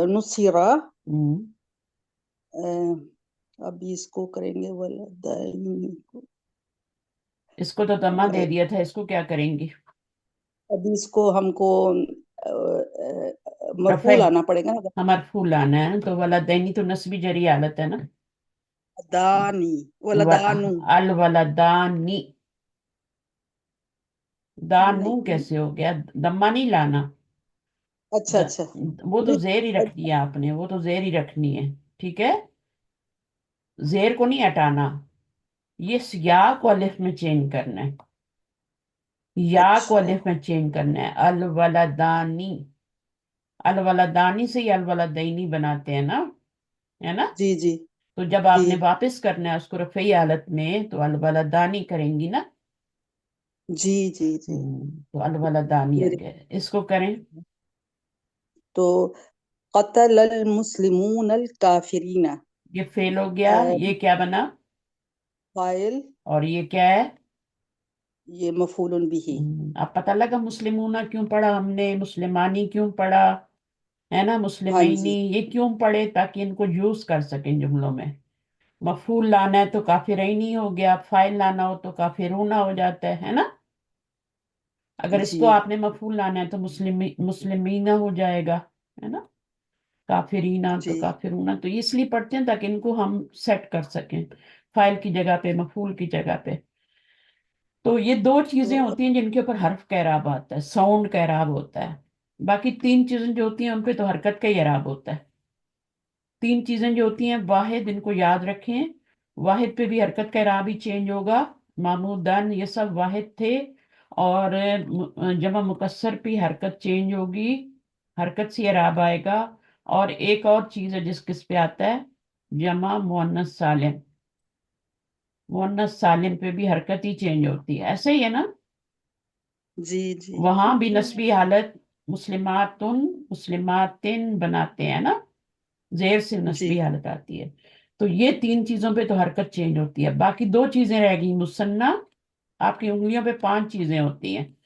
نصیرہ، ہم، ابھی اس کو کریں گے ولدین کو، اس کو تو دمہ دے دیا تھا، اس کو کیا کریں گی؟ ابھی اس کو ہم کو رفع، مرفوع لانا پڑے گا نا، مرفوع لانا ہے، تو ولدینی تو نسبی جری حالت ہے نا، دانی، ولدانو، الولدانی، دانو نہیں، کیسے ہو گیا؟ دمہ نہیں لانا، اچھا اچھا، وہ تو زیر ہی رکھنی ہے آپ نے، وہ تو زیر ہی رکھنی ہے، ٹھیک ہے، زیر کو نہیں ہٹانا، یہ یا کو الف میں چینج کرنا ہے، یا کو اچھا، الف میں چینج کرنا ہے، الولدانی، الولدانی سے ہی الولدینی بناتے ہیں نا، ہے نا؟ جی جی تو جب جی آپ نے واپس کرنا ہے اس کو رفعی حالت میں تو الولدانی کریں گی نا، جی جی جی، تو الولدانی آ میرے، گیا، اس کو کریں۔ تو قتل المسلمون الکافرین، یہ فیل ہو گیا، یہ کیا بنا؟ فاعل، اور یہ کیا ہے؟ یہ مفعول بھی، اب پتہ لگا مسلمونہ کیوں پڑھا ہم نے، مسلمانی کیوں پڑھا، ہے نا، ہاں مسلمینی، جی یہ کیوں پڑھے؟ تاکہ ان کو یوز کر سکیں جملوں میں، مفعول لانا ہے تو کافرینی ہو گیا، فاعل لانا ہو تو کافرونہ ہو جاتا ہے نا، اگر اس جی کو آپ نے مفعول لانا ہے تو مسلمینہ ہو جائے گا، ہے نا؟ काफिरीना तो जी काफिरूना, तो ये इसलिए पढ़ते हैं ताकि इनको हम सेट कर सकें फाइल की जगह पे, मफूल की जगह पे। तो ये दो चीजें तो होती हैं जिनके ऊपर हर्फ का इराब आता है, साउंड का इराब होता है। बाकी तीन चीजें जो होती हैं उन पे तो हरकत का ही इराब होता है। तीन चीजें जो होती हैं, वाहिद, इनको याद रखें, वाहिद पे भी हरकत का इराब ही चेंज होगा। मामूदन ये सब वाहिद थे। और जमा मुकस्सर पे हरकत चेंज होगी, हरकत से इराब आएगा। और एक और चीज है जिस किस पे आता है, जमा मुअन्नस सालिम, मुअन्नस सालिम पे भी हरकत ही चेंज होती है, ऐसे ही है ना। जी जी वहां भी नस्बी हालत मुस्लिमातुन मुस्लिमातिन बनाते हैं ना, जेर से जी नस्बी हालत आती है। तो ये तीन चीजों पे तो हरकत चेंज होती है। बाकी दो चीजें रह गई, मुसन्ना, आपकी उंगलियों पे पांच चीजें होती हैं,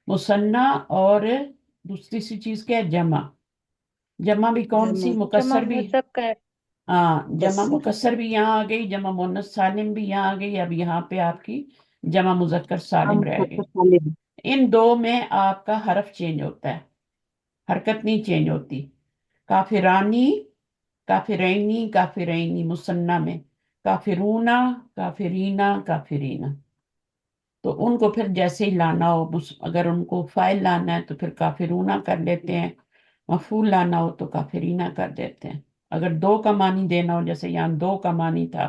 मुसन्ना और दूसरी सी चीज क्या है, जमा। जमा भी कौन सी, जमा जमा मुकस्सर भी। मुहज्जब का है। हाँ, जमा मुकस्सर मुकस्सर भी यहाँ आ गई, जमा मुअन्नस सालिम भी यहाँ आ गई। अब यहाँ पे आपकी जमा मुजक्कर हम सालिम रह मुकद्दर गई। सालिम। इन दो में आपका हरफ चेंज होता है, हरकत नहीं चेंज होती। काफिरानी, काफिरैनी, काफिरैनी मुसन्ना में, काफिरूना, काफिरीना, काफिरीना। तो उनको फिर जैसे ही लाना हो, अगर उनको फाइल लाना है तो फिर काफिरूना कर लेते हैं, मफूल लाना हो तो काफिरीना कर देते हैं। अगर दो का मानी देना हो, जैसे यहाँ दो का मानी था,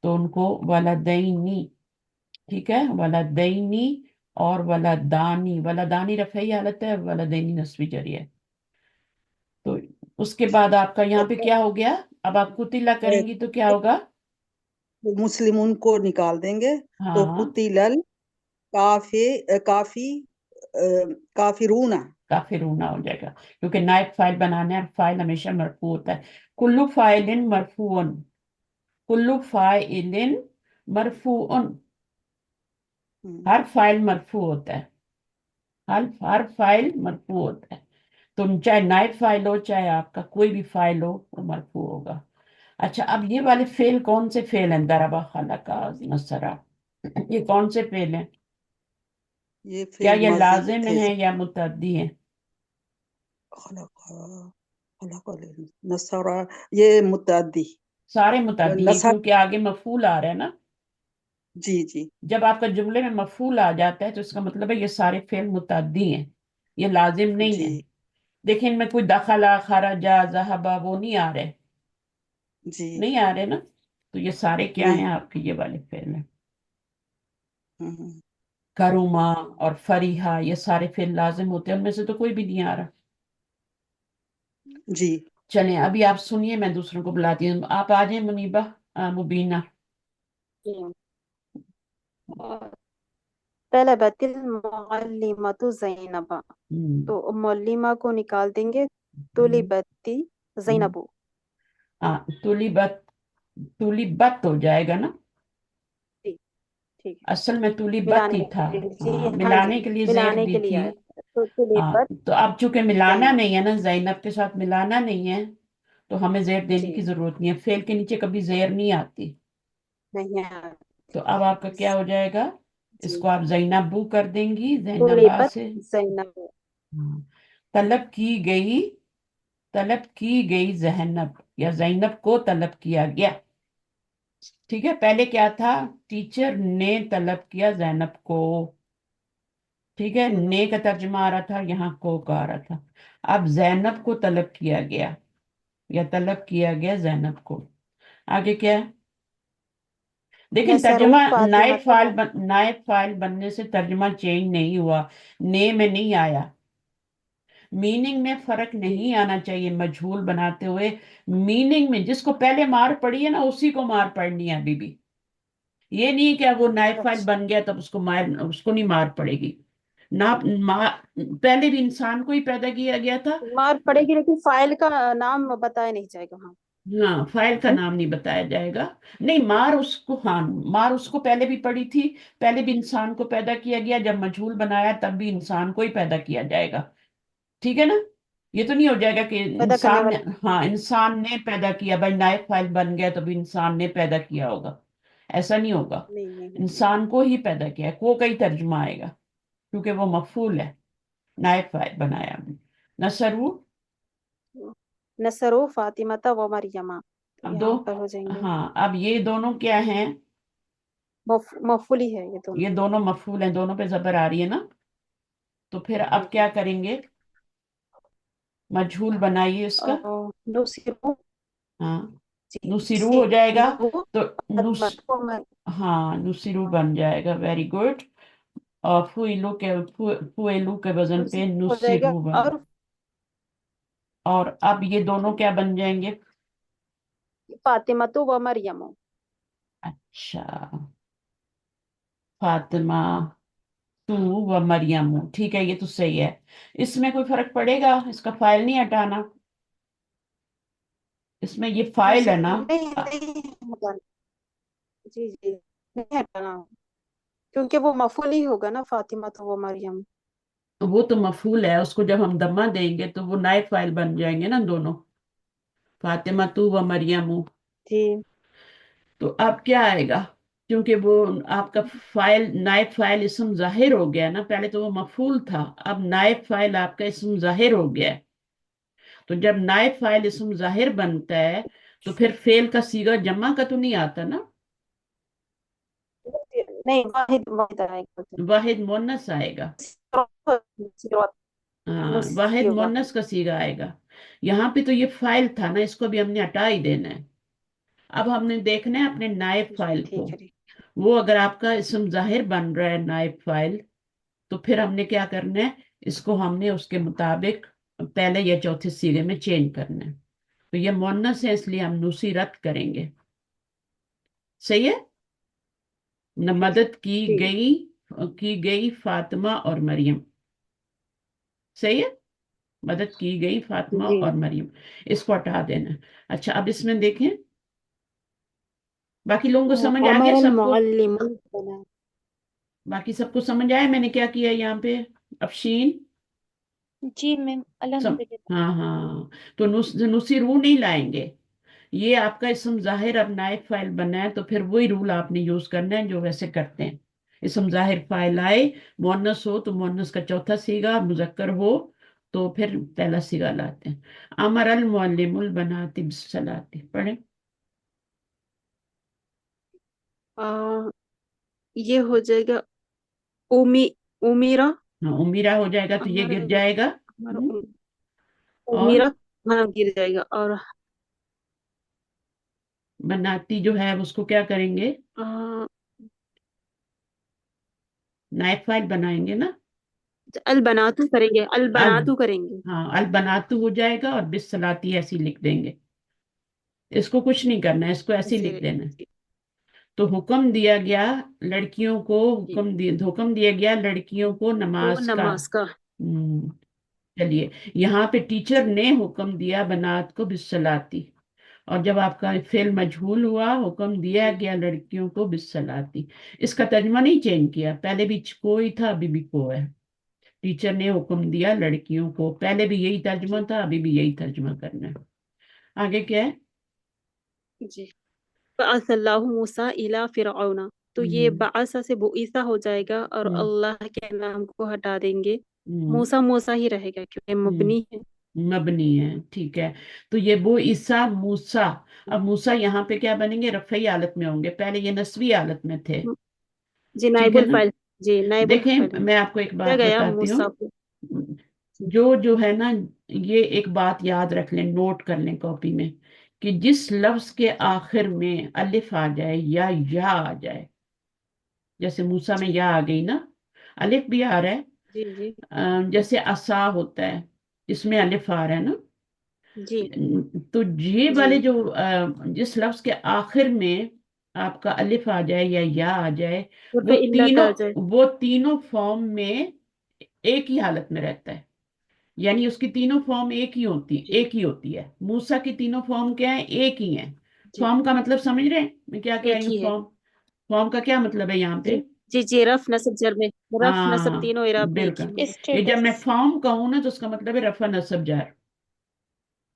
तो उनको वलदैनी, ठीक है, वलदैनी और वलदानी, वलदानी रफ़ई हालत है, वलदैनी नस्बी जरी है। तो उसके बाद आपका यहाँ पे क्या हो गया, अब आप कुतिला करेंगी तो क्या होगा। मुस्लिमून को निकाल देंगे तो हाँ, कुतिलल काफी काफी काफिरूना। काफिरूना हो जाएगा, क्योंकि नायब फाइल बनाना है, फाइल हमेशा मरफू होता है। कुल्लू फाइलिन मरफून, कुल्लू फाइलिन मरफून, हम्म, हर फाइल मरफू होता है, हर फाइल मरफू होता है। तुम चाहे नाइट फाइल हो, चाहे आपका कोई भी फाइल हो, वो मरफू होगा। अच्छा, अब ये वाले फेल कौन से फेल हैं, दरबा, खलका, नसरा, ये कौन से फेल हैं? ये क्या फेल ये माजी लाजिम थे। है या मुतअद्दी है? खलका खलका नसरा, ये मुतअद्दी। सारे मुतअद्दी हैं, नसर। क्योंकि आगे मफूल आ रहा है ना। जी जी जब आपका जुमले में मफूल आ जाता है तो इसका मतलब है ये सारे फेल मुतअद्दी हैं, ये लाजिम नहीं है। जी देखिए, इनमें कोई दखला, खरजा, ज़हबा वो नहीं आ रहे, जी नहीं आ रहे ना। तो ये सारे क्या नहीं। हैं, आपके ये वाले फेल हैं। हम्म, करुमा और फरीहा, ये सारे फेल लाजिम होते हैं, उनमें से तो कोई भी नहीं आ रहा। जी चलें, अभी आप सुनिए, मैं दूसरों को बुलाती हूँ, आप आ जाए मुनीबा, मुबीना। तलबतिल मुअल्लिमतु ज़ैनबा, हम्म, तो मुअल्लिमा को निकाल देंगे, हम्म, तुलिबती हम्म। ज़ैनबु। हाँ, तुलिबत, तुलिबत हो जाएगा ना। ठीक, ठीक है। असल में तुलिबत मिलाने ही था। के लिए हाँ, जी, हाँ जी, मिलाने के लिए जेर मिलाने दी के लिए थी। आया था, तो हाँ, तुलिबत तो अब चूंकि मिलाना ज़ैनब। नहीं है ना, जैनब के साथ मिलाना नहीं है, तो हमें जेर देने की जी, जरूरत नहीं है, फेल के नीचे कभी जेर नहीं आती। नहीं आया। तो अब आपका क्या हो जाएगा, जी, इसको आप जैनबू कर देंगी, जैनबा तुलिबत से। ज़ैनब। हाँ, तलब की गई, तलब की गई जैनब, या जैनब को तलब किया गया। ठीक है, पहले क्या था, टीचर ने तलब किया जैनब को। ठीक है, ने का तर्जुमा आ रहा था, यहाँ को का आ रहा था। अब जैनब को तलब किया गया, या तलब किया गया जैनब को। आगे क्या है, लेकिन नसरू तर्जुमा नायब फातिमत फाइल नायब फाइल बनने से तर्जुमा चेंज नहीं हुआ, ने में नहीं आया। मीनिंग में फर्क जी, नहीं आना चाहिए मजहूल बनाते हुए। मीनिंग में जिसको पहले मार पड़ी है ना, उसी को मार पड़नी है अभी भी। ये नहीं कि अब वो नायब फाइल अच्छा, बन गया तब उसको नहीं मार पड़ेगी ना। पहले भी इंसान को ही पैदा किया गया था। मार पड़ेगी, लेकिन फाइल का नाम बताया नहीं जाएगा। हाँ, हाँ, फाइल का नाम नहीं बताया जाएगा। नहीं, मार उसको, हाँ, मार उसको पहले भी पड़ी थी। पहले भी इंसान को पैदा किया गया, जब मजहूल बनाया तब भी इंसान को ही पैदा किया जाएगा। ठीक है ना। ये तो नहीं हो जाएगा कि पैदा करने इंसान ने, वाला। हाँ, इंसान ने पैदा किया, भाई नायब फाइल बन गया तो भी इंसान ने पैदा किया होगा, ऐसा नहीं होगा। नहीं नहीं नहीं। इंसान को ही पैदा किया है, को का ही तर्जुमा आएगा, क्योंकि वो मफूल है, नायब फाइल बनाया हमने। नसरू, नसरो फातिमता व मरियमा, तो अब दो, यहाँ पर हो जाएंगे हाँ, अब ये दोनों क्या हैं? मफूली है ये दोनों। ये दोनों मफूल हैं, दोनों पे जबर आ रही है ना। तो फिर जी अब क्या करेंगे? मजहूल बनाइए इसका। नुसिरो, हाँ, जी नुसिरू हो जाएगा। नुसिरो तो नुस फातिमता व हाँ, नुसिरू बन जाएगा, वेरी गुड। और फुएलू के वजन पे नुसिरो हो जाएगा, नुसिरू बन। और और अब ये दोनों क्या बन जाएंगे? फातिमतो व मरियमो। अच्छा, फातिमा तू व मरियम, ठीक है, ये तो सही है। इसमें कोई फर्क पड़ेगा? इसका फाइल नहीं हटाना, इसमें ये फाइल है ना। नहीं नहीं हटाना, जी जी नहीं हटाना, क्योंकि वो मफूल ही होगा ना, फातिमा तो वो मरियम। वो तो मफूल है, उसको जब हम दम्मा देंगे तो वो नाइब फाइल बन जाएंगे ना दोनों, फातिमा तू व मरियम। जी तो अब क्या आएगा? क्योंकि वो आपका फाइल, नाइब फाइल इसम जाहिर हो गया ना, पहले तो वो मफूल था, अब नाइब फाइल आपका इसम जाहिर हो गया है। तो जब नाइब फाइल इसम जाहिर बनता है तो फिर फेल का सीगा जमा का तो नहीं आता ना, नहीं, वाहिद वाहिद आएगा। वाहिद मुन्नस आएगा। हाँ, नुस्खी वाहिद होगा। मुन्नस का सीगा आएगा। यहाँ पे तो ये फाइल था ना, इसको भी हमने हटा ही देना है। अब हमने देखना है अपने नाइब जी फाइल को। ठीक है, ठीक। वो अगर आपका इसम जाहिर बन रहा है नाइब फाइल, तो फिर हमने क्या करना है, इसको हमने उसके मुताबिक पहले या चौथे सीगे में चेंज करना है। तो ये मुन्नस है, इसलिए हम नुसी रद्द करेंगे। सही है न? मदद जी की गई फातिमा और मरियम। सही है, मदद की गई फातिमा जी और मरियम, इसको हटा देना। अच्छा, अब इसमें देखें, बाकी लोगों को समझ आ गया अमर अल सबको? मुअल्लिम बना। बाकी सबको समझ आया मैंने क्या किया यहाँ पे? अफशीन जी मैम, अल्हम्दुलिल्लाह। हाँ हाँ, तो नुसी रू नहीं लाएंगे। ये आपका इसम जाहिर अब नाइब फाइल बना है, तो फिर वही रूल आपने यूज करना है जो वैसे करते हैं। इसम जाहिर फाइल आए, मुअन्नस हो तो मुअन्नस का चौथा सीगा, मुजक्कर हो तो फिर पहला सीगा लाते हैं। अमर अल मुअल्लिमुल बनाति बिस्सलाति, पढ़े। आ, ये हो जाएगा उमी उमीरा। हाँ, उमीरा हो जाएगा तो ये अमर गिर जाएगा। अमर और उमीरा, हाँ गिर जाएगा। और बनाती जो है उसको क्या करेंगे? आ, नाइब फाइल बनाएंगे ना। अल बनातू करेंगे, अल अल बनातू करेंगे। हाँ, अल बनातु हो जाएगा और बिस्सलाती ऐसे ही लिख देंगे। इसको कुछ नहीं करना है, इसको ऐसे ही ऐसे लिख देना है। जी तो हुक्म दिया गया लड़कियों को, जी। हुक्म दिया गया लड़कियों को वो नमाज का। नमाज का। चलिए, यहाँ पे टीचर ने हुक्म दिया बनात को बिस्सलाती, और जब आपका फेल मजहूल हुआ, हुक्म दिया जी गया लड़कियों को बिस्सलाती। इसका तर्जमा नहीं चेंज किया, पहले भी कोई था अभी भी को है। टीचर ने हुक्म दिया लड़कियों को, पहले भी यही तर्जमा जी था, अभी भी यही तर्जमा करना है। आगे क्या है? जी। बअसल्लाहु मूसा इला फिरऔना, तो ये हम्म बासा से बुईसा हो जाएगा और हम्म अल्लाह के नाम को हटा देंगे। हम्म मूसा मूसा ही रहेगा क्योंकि मबनी है। मबनी है, ठीक है। तो ये वो ईसा मूसा। अब मूसा यहाँ पे क्या बनेंगे? रफ़ई हालत में होंगे, पहले ये नस्वी हालत में थे। जी ठीक है नाइबुल ना? फाइल। जी नाइबुल फाइल देखें, है। मैं आपको एक क्या बात गया बताती हूँ। मूसा को। जी जो है ना, ये एक बात याद रख लें, नोट कर लें कॉपी में, कि जिस लफ्ज के जी आखिर में अलिफ आ जाए या आ जाए, जैसे मूसा में जी या आ गई ना, अलिफ भी आ रहा है। जी जी जैसे असा होता है, इसमें अलिफ आ रहा है ना। जी तो ये जी। वाले जो जिस लफ्ज के आखिर में आपका अलिफ आ जाए या आ जाए, और वो पे इल्लत तीनों आ जाए। वो तीनों फॉर्म में एक ही हालत में रहता है। यानी उसकी तीनों फॉर्म जी एक ही होती है। मूसा की तीनों फॉर्म क्या है? एक ही है। जी फॉर्म का मतलब समझ रहे हैं मैं क्या कह एक रही हूँ? ही है। फॉर्म, फॉर्म का क्या मतलब है यहाँ जी पे? जी जी, रफ नसब जर में, रफ नसब हाँ, तीनों इराब में एक ही बिल्कुल। होंगे। ये जब मैं स्टेटस। फॉर्म कहूँ ना, तो उसका मतलब है रफा नसब जार।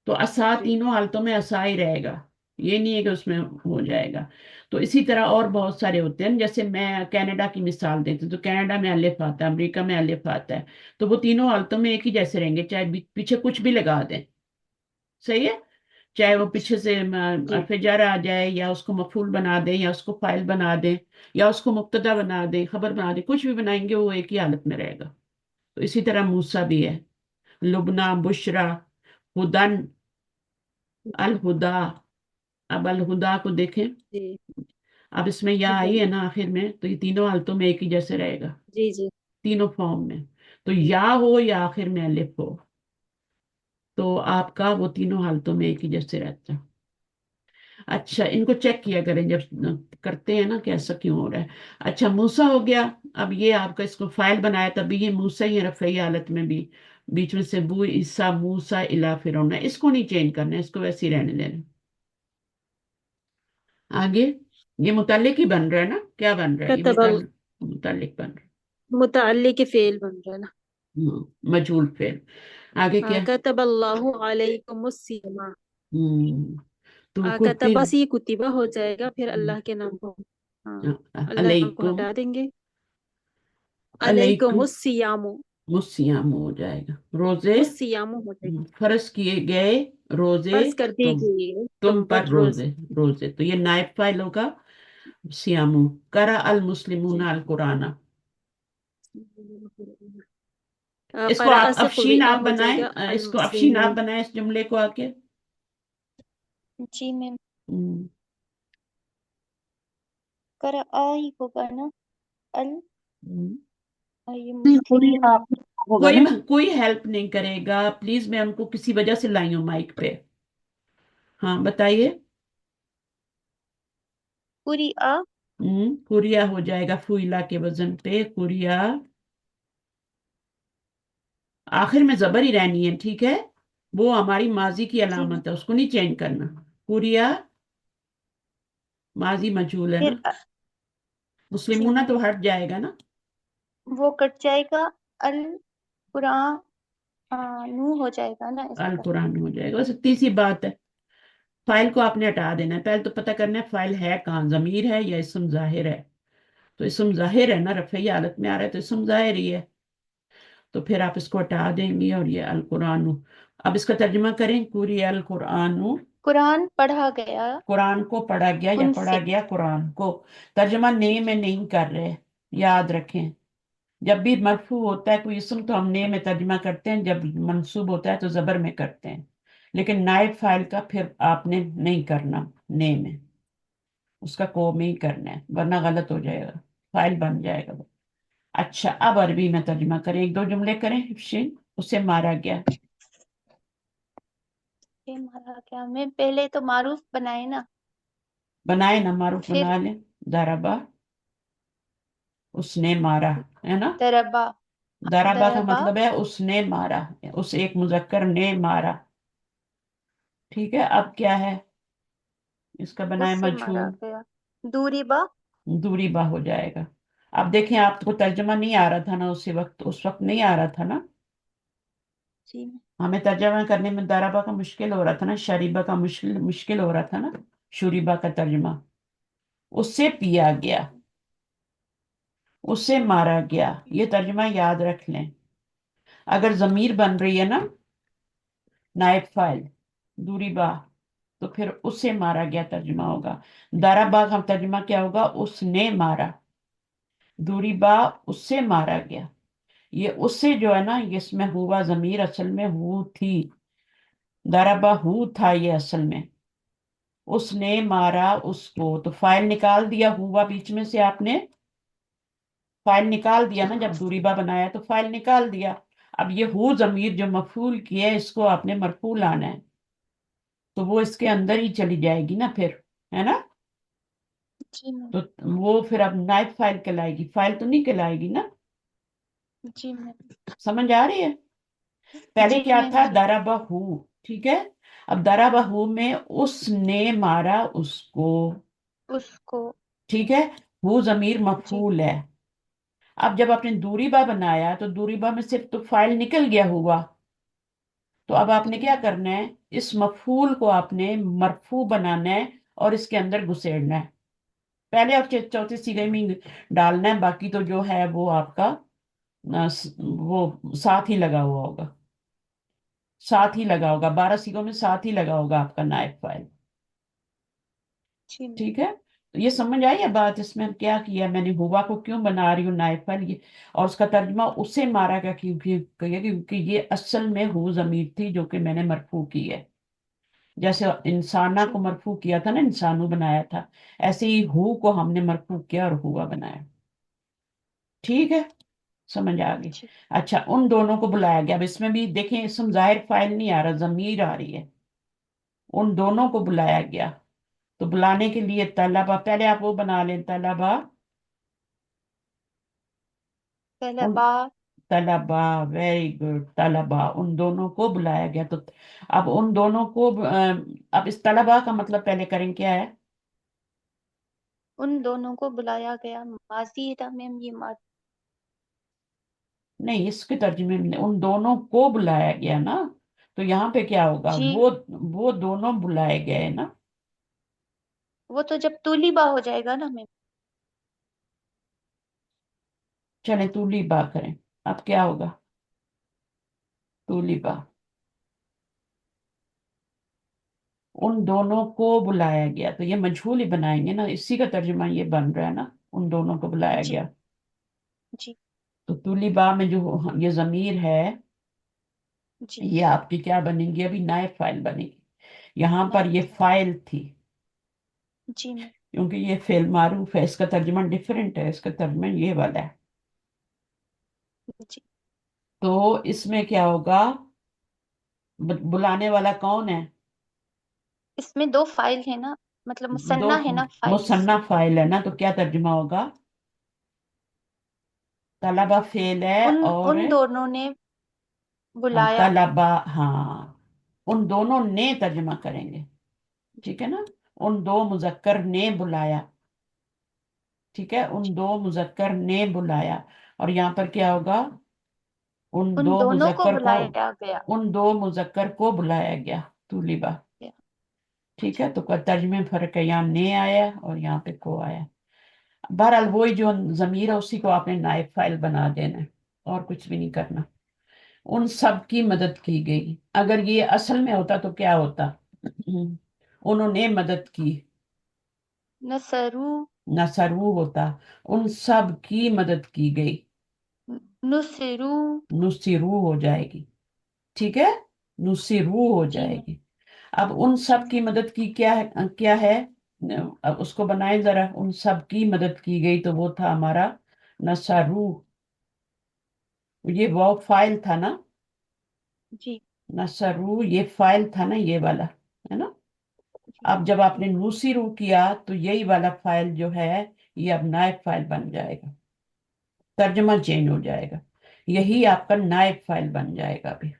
तो असा जी तीनों हालतों में असा ही रहेगा, ये नहीं है कि उसमें हो जाएगा। तो इसी तरह और बहुत सारे होते हैं, जैसे मैं कनाडा की मिसाल देती हूँ, तो कनाडा में अलिफ आता है, अमेरिका में अलिफ आता है। तो वो तीनों हालतों में एक ही जैसे रहेंगे, चाहे पीछे कुछ भी लगा दें। صحیح ہے، چاہے وہ پیچھے سے جی فجر آ جائے یا اس کو مفعول بنا دیں یا اس کو فاعل بنا دیں یا اس کو مبتدا بنا دیں، خبر بنا دیں، کچھ بھی بنائیں گے وہ ایک ہی حالت میں رہے گا. تو اسی طرح موسیٰ بھی ہے، لبنا، بشرا، ہدن، الہدا. اب الہدا کو دیکھیں، جی اب اس میں یا آئی ہے نا آخر میں، تو یہ تینوں حالتوں میں ایک ہی جیسے رہے گا، جی جی تینوں فارم میں. تو یا ہو یا آخر میں الف ہو تو آپ کا وہ تینوں حالتوں میں ایک ہی جیسے رہتا ہے. اچھا، ان کو چیک کیا کریں جب کرتے ہیں نا کہ ایسا کیوں ہو رہا ہے. اچھا، موسیٰ ہو گیا. اب یہ آپ کا اس کو فائل بنایا تب یہ موسیٰ ہی ہے رفعی حالت میں بھی، بیچ میں سے بو عیسیٰ موسیٰ الی فرعون، اس کو نہیں چینج کرنا ہے، اس کو ویسے ہی رہنے دینا. آگے یہ متعلق ہی بن رہا ہے نا، کیا بن رہا ہے یہ كتب متعلق بن رہا متعلق فعل بن رہا ہے نا. مجهول فعل. آگے کیا؟ كتب اللہ علیکم الصیام. ہم، تو کتبہ سے کتبہ ہو جائے گا، پھر اللہ کے نام کو، ہاں اللہ کو علیکم، ہٹا دیں گے. علیکم علیکم الصیام، الصیام ہو جائے گا، روزے الصیام ہو جائے گا. فرض کیے گئے روزے فرض کر تم دیجیے تم پر روزے. روزے تو یہ نائب فائل ہوگا سیامو. کرا المسلمون جی القرآن. اس کو قرأ آپ سے افشین قرئ آپ ہو جائے بنائیں، گا اس کو افشین آپ المسلمون. بنائیں اس جملے کو آ کے. جی میم. ہم، قرآ ہی ہوگا نا، ال ہم. یہ نہیں، پوری مسلمون. آپ ہوگا نا. کوئی ہیلپ نہیں کرے گا پلیز، میں ان کو کسی وجہ سے لائی ہوں مائک پہ. ہاں بتائیے. پوری آ. کوریا ہو جائے گا فوئلہ کے وزن پہ، کوریا. آخر میں زبر ہی رہنی ہے، ٹھیک ہے، وہ ہماری ماضی کی جی میم. علامت ہے، اس کو نہیں چینج کرنا. کوریا ماضی مجہول ہے نا، پھر جی مسلمونہ میم تو ہٹ جائے گا نا. وہ کٹ جائے گا، القرآن نو ہو جائے گا نا اس پر. القرآن ہو جائے گا، بس اتنی سی بات ہے. فائل کو آپ نے ہٹا دینا ہے، پہلے تو پتہ کرنا ہے فائل ہے کہاں، ضمیر ہے یا اسم ظاہر ہے. تو اسم ظاہر ہے نا، رفعی حالت میں آ رہا ہے تو اسم ظاہر ہی ہے، تو پھر آپ اس کو ہٹا دیں گے اور یہ القرآن. اب اس کا ترجمہ کریں، کوری القرآن، قرآن پڑھا گیا قرآن کو پڑھا گیا یا ان پڑھا سے. گیا قرآن کو. ترجمہ نے میں نہیں کر رہے، یاد رکھیں. جب بھی مرفوع ہوتا ہے کوئی اسم تو ہم نے میں ترجمہ کرتے ہیں، جب منصوب ہوتا ہے تو زبر میں کرتے ہیں. لیکن نائب فائل کا پھر آپ نے نہیں کرنا نے میں، اس کا کو میں ہی کرنا ہے ورنہ غلط ہو جائے گا، فائل بن جائے گا وہ. اچھا، اب عربی میں ترجمہ کریں، ایک دو جملے کریں. حفشین، اسے مارا گیا. یہ مارا کیا، میں پہلے تو معروف بنائے نا، بنائے نا، معروف پھر بنا لیں. ضربا، اس نے مارا، ہے نا. دربا. ضربا کا دربا مطلب ہے اس نے مارا، اس ایک مذکر نے مارا. ٹھیک ہے، اب کیا ہے، اس کا بنائے اس سے مارا مجہول. گیا، دوری با. دوری با ہو جائے گا. اب دیکھیں آپ کو ترجمہ نہیں آ رہا تھا نا اسی وقت، اس وقت نہیں آ رہا تھا نا، جی ہمیں ترجمہ کرنے میں داربا کا مشکل ہو رہا تھا نا، شریبہ کا مشکل ہو رہا تھا نا. شوریبا کا ترجمہ اس سے پیا گیا، اس سے مارا گیا، یہ ترجمہ یاد رکھ لیں. اگر ضمیر بن رہی ہے نا، نائب فائل دوری با، تو پھر اس سے مارا گیا ترجمہ ہوگا. داربا کا ترجمہ کیا ہوگا، اس نے مارا. دوری با، اس سے مارا گیا. یہ اس سے جو ہے نا، اس میں ہوا ضمیر اصل میں ہو تھی، ضربہ ہو تھا یہ اصل میں. اس نے مارا اس کو، تو فائل نکال دیا، ہوا بیچ میں سے آپ نے فائل نکال دیا نا، جب دوری با بنایا تو فائل نکال دیا. اب یہ ہو ضمیر جو مفعول کی ہے اس کو آپ نے مرفوع لانا ہے، تو وہ اس کے اندر ہی چلی جائے گی نا پھر، ہے نا. جی میم. تو وہ پھر اب نائب فائل کہلائے گی، فائل تو نہیں کہلائے گی نا. جی میم. سمجھ آ رہی ہے. پہلے جی کیا میم. تھا، جی ضربہ ہو، ٹھیک ہے. اب ضربہ ہو میں اس نے مارا اس کو، اس کو. ٹھیک ہے. وہ ضمیر جی مفعول ہے. اب جب آپ نے دوری با بنایا تو دوری با میں صرف تو فائل نکل گیا ہوا، تو اب آپ نے جی کیا میم. کرنا ہے، اس مفعول کو آپ نے مرفوع بنانا ہے اور اس کے اندر گھسیڑنا ہے. پہلے اور چوتھے صیغے میں ڈالنا ہے، باقی تو جو ہے وہ آپ کا وہ ساتھ ہی لگا ہوا ہوگا. साथ ही लगा होगा, 12 सीगों में साथ ही लगा होगा आपका नायब फाइल। जी मैम। ठीक है, तो ये समझ आई है बात, इसमें क्या किया मैंने, हुआ को क्यों बना रही हूँ नायब फाइल ये, और उसका तर्जुमा उसे मारा गया क्योंकि ये असल में हु जमीर थी जो कि मैंने मरफू की है। जैसे इंसाना को जी मरफू किया था ना, इंसानू बनाया था, ऐसे ही हु को हमने मरफू किया और हुआ बनाया। ठीक है, समझ आ गई। जी अच्छा, उन दोनों को बुलाया गया। अब इसमें भी देखें, इसम जाहिर फाइल नहीं आ रहा, जमीर आ रही है। उन दोनों को बुलाया गया, तो बुलाने के लिए तलबा, पहले आप वो बना लें, तलबा, पहला उन बा। तलबा, वेरी गुड, तलबा, उन दोनों को बुलाया गया। तो अब उन दोनों को अब इस तलबा का मतलब पहले करें क्या है। उन दोनों को बुलाया गया, माजी था मैम, ये नहीं, इसके तर्जुमे में उन दोनों को बुलाया गया ना, तो यहाँ पे क्या होगा, जी वो दोनों बुलाए गए ना। वो तो जब तूलीबा हो जाएगा ना मैम। चले तूली बा करें, अब क्या होगा, तूली बा, उन दोनों को बुलाया गया, तो ये मजहूल ही बनाएंगे ना, इसी का तर्जुमा ये बन रहा है ना, उन दोनों को बुलाया जी गया। जी तो तूली बा में जो ये जमीर है, जी ये आपकी क्या बनेगी, अभी नायब फाइल बनेगी। यहाँ पर ये नाइफ। फाइल थी, जी मैम। क्योंकि ये फेल मारूफ है, इसका तर्जुमा डिफरेंट है, इसका तर्जुमा ये वाला है। जी तो इसमें क्या होगा, बुलाने वाला कौन है, इसमें दो फाइल है ना, मतलब दो मुसन्ना है ना फाइल्स। मुसन्ना फाइल है ना, तो क्या तर्जुमा होगा, तलबा फेल है उन और उन दोनों ने हाँ बुलाया। तलबा, हाँ उन दोनों ने तर्जुमा करेंगे। ठीक है ना, उन दो मुजक्कर ने बुलाया। ठीक है, उन दो मुजक्कर ने बुलाया, और यहाँ पर क्या होगा, उन उन दो दोनों को मुजक्कर को, बुलाया गया। उन दो मुजक्कर को बुलाया गया, तूलिबा। ठीक जी है, तो तर्जुमे में फर्क है, यहाँ ने आया और यहाँ पे को आया। बहरहाल वही जो जमीर है उसी को आपने नायब फाइल बना देना है, और कुछ भी नहीं करना। उन सब की मदद की गई, अगर ये असल में होता तो क्या होता, उन्होंने मदद की, नसरू नसरू होता, उन सब की मदद की गई, नुसरू। नुसिरू हो जाएगी। ठीक है, नुसिरू हो जी मैम। जाएगी। अब उन सब की मदद की क्या है, अब उसको बनाए जरा, उन सब की मदद की गई, तो वो था हमारा नसरू, ये वो फाइल था ना, जी नसरू ये फाइल था ना, ये वाला है ना। जी अब जब आपने नुसिरू किया तो यही वाला फाइल जो है, ये अब नायब फाइल बन जाएगा, तर्जमा चेंज हो जाएगा, यही आपका नायब फाइल बन जाएगा अभी।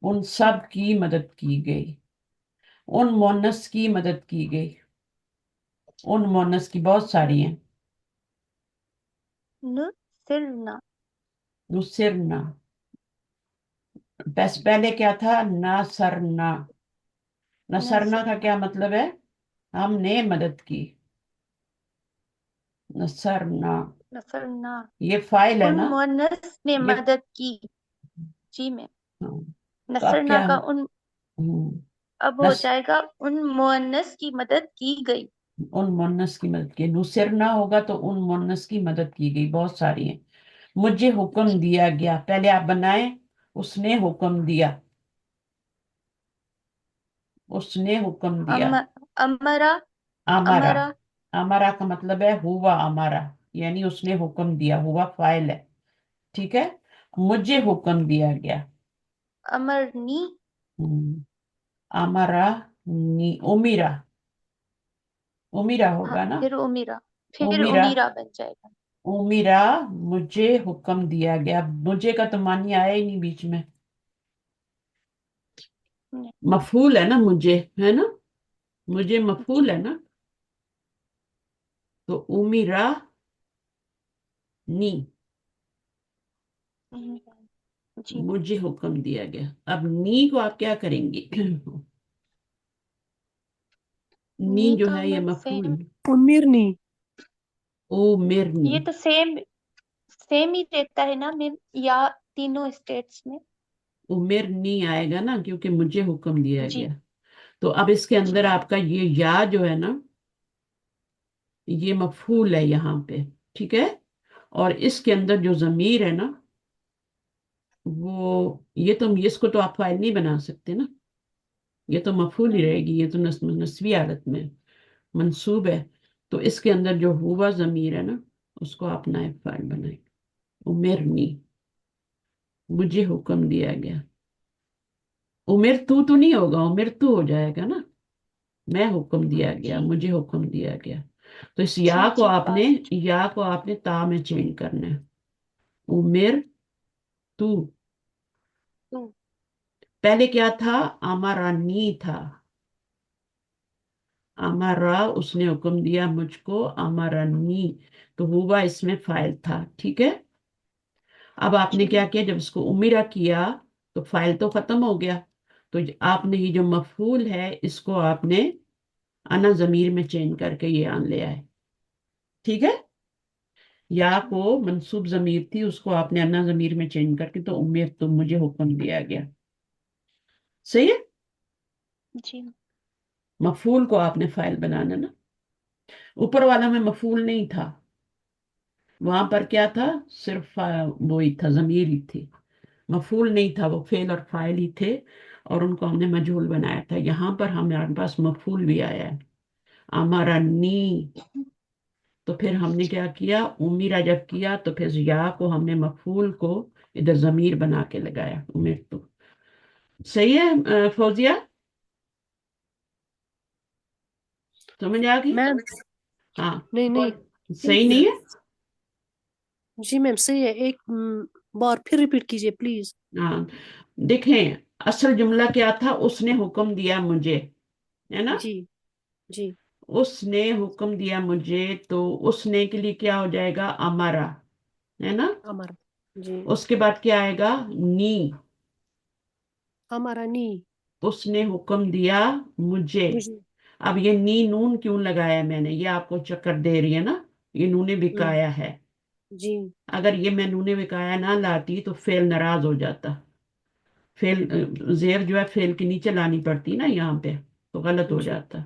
उन जी। सब की मदद की गई, उन मोनस की मदद की गई, उन मोनस की बहुत सारी हैं, नुसिरना। नुसिरना, बस पहले क्या था, नासरना, नसरना नसर का क्या मतलब है, हमने मदद की, नसरना, नसरना। ये फाइल है उन ना, मुअन्नस ने ये मदद की। जी मैम। हाँ, तो अब नसरना क्या, का उन, अब हो नस जाएगा उन मुअन्नस की मदद की गई। उन मुन्नस की मदद की, नुसिरना होगा तो उन मुन्नस की मदद की गई, बहुत सारी हैं। मुझे हुक्म जी। दिया गया, पहले आप बनाए, उसने हुक्म दिया, उसने हुक्म दिया, अम, अमरा। अमरा, अमरा। अमरा का मतलब है हुआ अमरा, यानी उसने हुक्म दिया, हुआ फाइल है। ठीक है, मुझे हुक्म दिया गया, अमरनी। हम्म, अमरा, उमीरा, उमीरा हाँ, होगा ना, फिर उमीरा, उमीरा बन जाएगा। उमीरा, मुझे हुक्म दिया गया, मुझे का तो मानी आया ही नहीं बीच में, नहीं, मफूल है ना मुझे, है ना, मुझे जी मफूल है ना, तो उमीरा नी, जी मैम। मुझे हुक्म दिया गया। अब नी को आप क्या करेंगे, नी नी जो तो है ये मैम मफूल, सेम। उम्मीरनी। ओ मिरनी, ये तो सेम सेम ही रहता है ना मैम, या तीनों स्टेट्स में। उमिर नहीं आएगा ना, क्योंकि मुझे हुक्म दिया जी गया। तो अब इसके अंदर आपका ये या जो है ना, ये मफूल है यहाँ पे, ठीक है। और इसके अंदर जो जमीर है ना, वो ये तो इसको तो आप फाइल नहीं बना सकते ना, ये तो मफूल ही रहेगी, ये तो नस्वी हालत में मंसूब है। तो इसके अंदर जो हुआ जमीर है ना, उसको आप नायब फाइल बनाए। उमिरनी, मुझे हुक्म दिया गया। उमिर तू नहीं होगा, उमिर तू हो जाएगा ना। मैं हुक्म दिया गया, जी मुझे हुक्म दिया गया। तो इस जी जी या को आपने ता में चेंज करना है। उमिर तू, तो पहले क्या था? अमरानी था। अमरा, उसने हुक्म दिया मुझको, अमरानी। तो हुआ इसमें फाइल था, ठीक है। अब आपने जी क्या किया, जब इसको उमिरा किया तो फाइल तो खत्म हो गया। तो आपने ये जो मफूल है, इसको आपने अना जमीर में चेंज करके ये आन ले आए, ठीक है। या जी को मंसूब जमीर थी, उसको आपने अन्ना जमीर में चेंज करके, तो उम्मीद तो मुझे हुक्म दिया गया। सही है। जी मफूल को आपने फाइल बनाना ना। ऊपर वाला में मफूल नहीं था, वहां पर क्या था? सिर्फ वो ही था, जमीर ही थी। मफूल नहीं था, वो फेल और फाइल ही थे, और उनको हमने मजहूल बनाया था। यहाँ पर हमारे पास मफूल भी आया है, अमरनी। तो फिर हमने क्या किया, उमीरा जब किया तो फिर या को हमने मफूल को इधर जमीर बना के लगाया, उमिर तो। सही है फौजिया, समझ आ गई? मैम हाँ। नहीं नहीं सही एक नहीं है? मिनट जी मैम सही है एक बार फिर रिपीट कीजिए प्लीज हाँ, देखें, असल जुमला क्या था? उसने हुक्म दिया मुझे, है ना। जी जी उसने हुक्म दिया मुझे, तो उसने के लिए क्या हो जाएगा? अमारा, है ना। हमारा जी उसके बाद क्या आएगा? नी। हमारा नी उसने हुक्म दिया मुझे। मुझे अब ये नी नून क्यों लगाया मैंने? ये आपको चक्कर दे रही है ना, ये नूने हम्म, बिकाया है। जी अगर ये मैं नूने बिकाया ना लाती तो फेल नाराज हो जाता। फेल जेर जो है फेल के नीचे लानी पड़ती ना यहाँ पे, तो गलत हो जी जाता।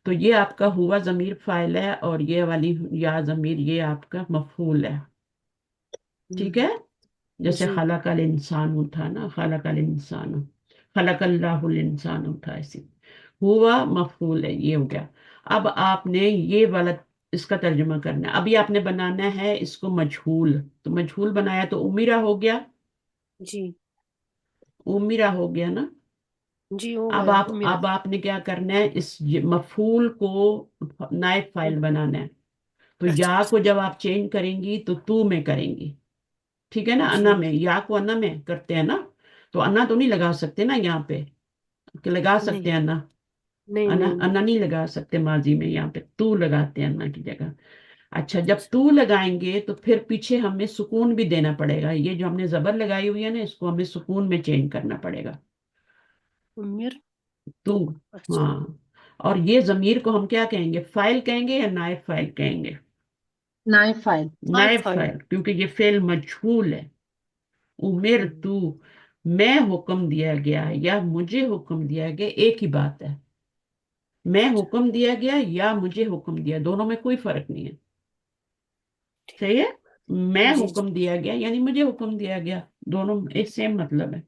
तो ये आपका हुआ जमीर फाइल है, और ये वाली या जमीर ये आपका मफूल है, ठीक है। जैसे जी खलकल इंसान था ना, खलकल इंसान, खलकल्लाहुल इंसान था, ऐसे हुआ मफूल है, ये हो गया। अब आपने ये वाला इसका तर्जुमा करना है। अभी आपने बनाना है इसको मजहूल, तो मजहूल बनाया तो उमीरा हो गया, जी उमीरा हो गया ना। जी हो अब गया आप मेरा अब आपने क्या करना है, इस मफूल को नायब फाइल बनाना है। तो अच्छा या को अच्छा जब आप चेंज करेंगी तो तू में करेंगी, ठीक है ना। जी अन्ना में, या को अन्ना में करते हैं ना, तो अन्ना तो नहीं लगा सकते ना यहाँ पे, कि लगा सकते नहीं हैं अन्ना? नहीं अन्ना नहीं नहीं अन्ना नहीं लगा सकते माजी में, यहाँ पे तू लगाते हैं अन्ना की जगह। अच्छा, जब तू लगाएंगे तो फिर पीछे हमें सुकून भी देना पड़ेगा। ये जो हमने जबर लगाई हुई है ना, इसको हमें सुकून में चेंज करना पड़ेगा। उम्र तू, तो अच्छा हाँ। और ये जमीर को हम क्या कहेंगे? फाइल कहेंगे या नायब फाइल कहेंगे? Knife file. हाई नायब फाइव फाइल, क्योंकि ये फेल मजहूल है। उमिर तू, मैं हुक्म दिया गया या मुझे हुक्म दिया गया, एक ही बात है। मैं हुक्म दिया गया या मुझे हुक्म दिया, दोनों में कोई फर्क नहीं है। सही है। मैं जी जी हुक्म दिया गया यानी मुझे हुक्म दिया गया, दोनों एक सेम मतलब है।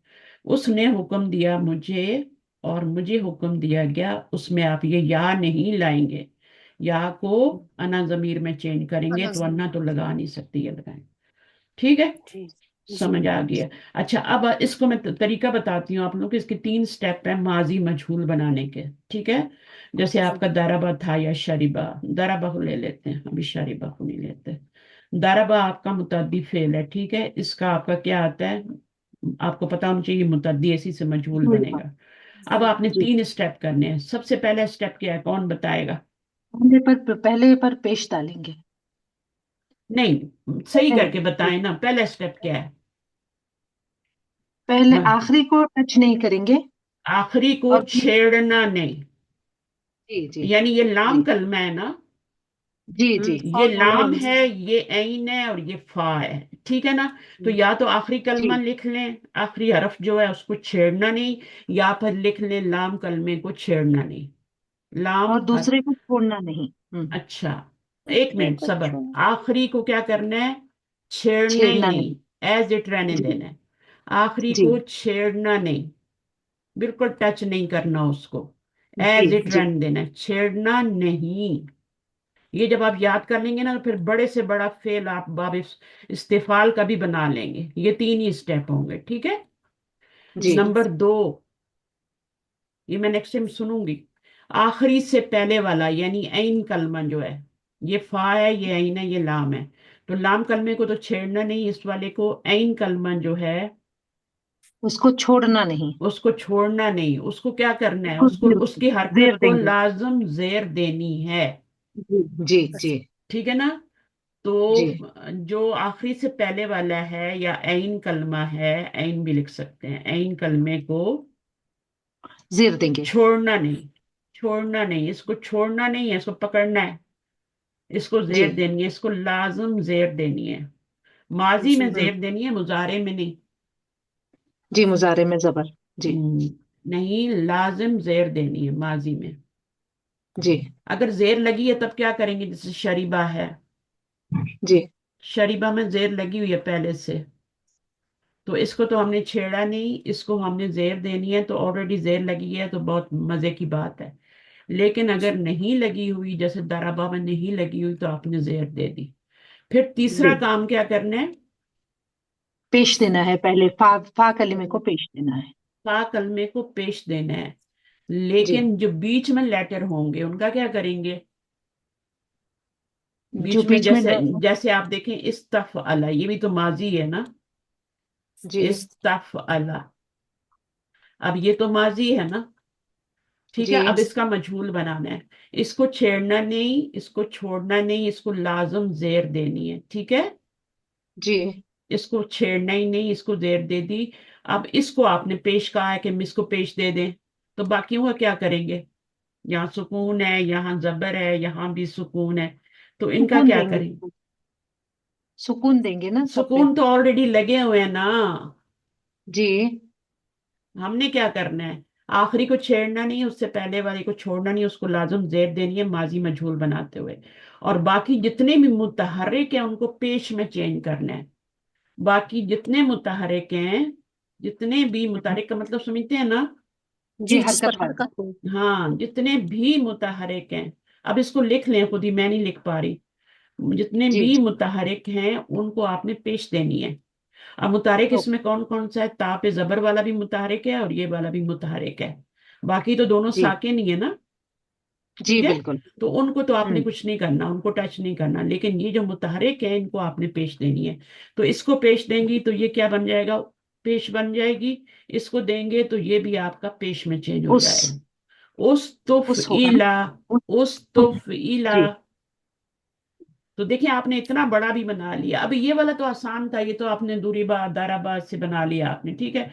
उसने हुक्म दिया मुझे और मुझे हुक्म दिया गया, उसमें आप ये या नहीं लाएंगे। या को अना जमीर में चेंज करेंगे, तो अनाजम अन्ना तो लगा नहीं सकती, ये लगाएं, ठीक है। जी जी समझ आ गया। अच्छा, अब इसको मैं तरीका बताती हूँ आप लोग को। इसके 3 स्टेप है माजी मजहूल बनाने के, ठीक है। जैसे जी आपका दाराबा था या शरीबा, दाराबा को ले लेते हैं, अभी शरीबा को नहीं लेते। दाराबा आपका मुतद्दी फेल है, ठीक है। इसका आपका क्या आता है, आपको पता होना चाहिए, मुतद्दी ऐसी से मजहूल जी बनेगा। अब जी आपने जी 3 स्टेप करने हैं। सबसे पहला स्टेप क्या है, कौन बताएगा? पहले पर पेश डालेंगे। नहीं, सही पहले करके बताएं ना, पहला स्टेप क्या है? पहले म- आखिरी को टच नहीं करेंगे। आखिरी को और छेड़ना नहीं। जी जी यानी ये लाम जी कलमा है ना, جی جی یہ فا لام والا ہے، یہ عین ہے، اور یہ فا ہے، ٹھیک ہے نا؟ تو یا تو آخری کلمہ جی لکھ لیں، آخری حرف جو ہے اس کو چھیڑنا نہیں، یا پھر لکھ لیں لام کلمے کو چھیڑنا نہیں، اور لام حرف۔ دوسرے کو چھوڑنا نہیں۔ اچھا، ایک دوسرے منٹ کو صبر، چھوڑ آخری کو کیا کرنا ہے؟ چھیڑنا ہی چھیڑنا نہیں، نہیں۔ ایز اٹ رہنے جی دینا ہے، آخری جی کو چھیڑنا نہیں، بالکل ٹچ نہیں کرنا اس کو، جی ایز اٹ جی رہنے دینا ہے، چھیڑنا نہیں۔ یہ جب آپ یاد کر لیں گے نا، تو پھر بڑے سے بڑا فعل آپ باب استفال کا بھی بنا لیں گے، یہ تین ہی اسٹیپ ہوں گے، ٹھیک ہے؟ جی نمبر دو، یہ میں نیکسٹ ٹائم سنوں گی، آخری سے پہلے والا یعنی عین کلمہ جو ہے، یہ فا ہے، یہ عین ہے، یہ لام ہے، تو لام کلمے کو تو چھیڑنا نہیں، اس والے کو عین کلمہ جو ہے اس کو چھوڑنا نہیں، اس کو چھوڑنا نہیں، اس کو کیا کرنا اس ہے؟ کو اس کو اس کی زیر حرکت کو دیں گے۔ لازم زیر دینی ہے، جی جی جی ٹھیک ہے نا؟ تو جی جو آخری سے پہلے والا ہے یا عین کلمہ ہے، عین بھی لکھ سکتے ہیں، عین کلمے کو زیر دیں گے۔ چھوڑنا نہیں، چھوڑنا نہیں، اس کو چھوڑنا نہیں ہے، اس کو پکڑنا ہے، اس کو جی زیر دینی ہے، اس کو لازم زیر دینی ہے، ماضی میں جی ہوں، زیر دینی ہے، مضارع میں نہیں، جی مضارع میں زبر۔ جی نہیں، لازم زیر دینی ہے ماضی میں۔ جی اگر زیر لگی ہے تب کیا کریں گے؟ جیسے شریبہ ہے، جی شریبہ میں زیر لگی ہوئی ہے پہلے سے، تو اس کو تو ہم نے چھیڑا نہیں، اس کو ہم نے زیر دینی ہے، تو آلریڈی زیر لگی ہے، تو بہت مزے کی بات ہے۔ لیکن اگر نہیں لگی ہوئی، جیسے درابا میں نہیں لگی ہوئی، تو آپ نے زیر دے دی۔ پھر جی تیسرا کام کیا کرنا ہے؟ پیش دینا ہے، پہلے فا کلمے کو پیش دینا ہے۔ فا کلمے کو پیش دینا ہے، جی لیکن جو بیچ میں لیٹر ہوں گے ان کا کیا کریں گے؟ جو بیچ میں بیچ میں جیسے جیسے آپ دیکھیں استفعل، یہ بھی تو ماضی ہے نا، جی استفعل، اب یہ تو ماضی ہے نا، ٹھیک ہے؟ جی اب اس کا مجہول بنانا ہے، اس کو چھیڑنا نہیں، اس کو چھوڑنا نہیں، اس کو لازم زیر دینی ہے، ٹھیک ہے؟ جی اس کو چھیڑنا ہی نہیں، اس کو زیر دے دی۔ اب اس کو آپ نے پیش کہا ہے کہ ہم اس کو پیش دے دیں، تو باقیوں کا کیا کریں گے؟ یہاں سکون ہے، یہاں زبر ہے، یہاں بھی سکون ہے، تو ان کا سکون کیا دیں گے، کریں؟ سکون دیں گے نا سب پہ۔ سکون تو آلریڈی لگے ہوئے ہیں نا، جی ہم نے کیا کرنا ہے؟ آخری کو چھیڑنا نہیں، اس سے پہلے والی کو چھوڑنا نہیں، اس کو لازم زیر دینی ہے ماضی مجہول بناتے ہوئے، اور باقی جتنے بھی متحرک ہیں ان کو پیش میں چینج کرنا ہے، باقی جتنے متحرک ہیں، جتنے بھی متحرک کا مطلب سمجھتے ہیں نا؟ جی جی جس پر حرکت والے۔ حرکت ہو۔ ہاں، جتنے بھی متحرک ہیں، اب اس کو لکھ لیں خود ہی، میں نہیں لکھ پا رہی، جتنے جی بھی متحرک ہیں ان کو آپ نے پیش دینی ہے۔ اب متحرک اس میں کون کون سا ہے؟ تا پہ زبر والا بھی متحرک ہے، اور یہ والا بھی متحرک ہے، باقی تو دونوں جی ساکن ہی ہے نا، جی ٹھیک ہے؟ بالکل۔ تو ان کو تو آپ نے ہوں کچھ نہیں کرنا، ان کو ٹچ نہیں کرنا، لیکن یہ جو متحرک ہے ان کو آپ نے پیش دینی ہے، تو اس کو پیش دیں گی تو یہ کیا بن جائے گا؟ پیش بن جائے گی، اس کو دیں گے تو یہ بھی آپ کا پیش میں چینج ہو اس جائے گا، ہوگا نا، استفعیلا، اس استفعیلا۔ جی تو دیکھیں آپ نے اتنا بڑا بھی بنا لیا، اب یہ والا تو آسان تھا، یہ تو آپ نے دوری با دارا سے بنا لیا آپ نے، ٹھیک ہے؟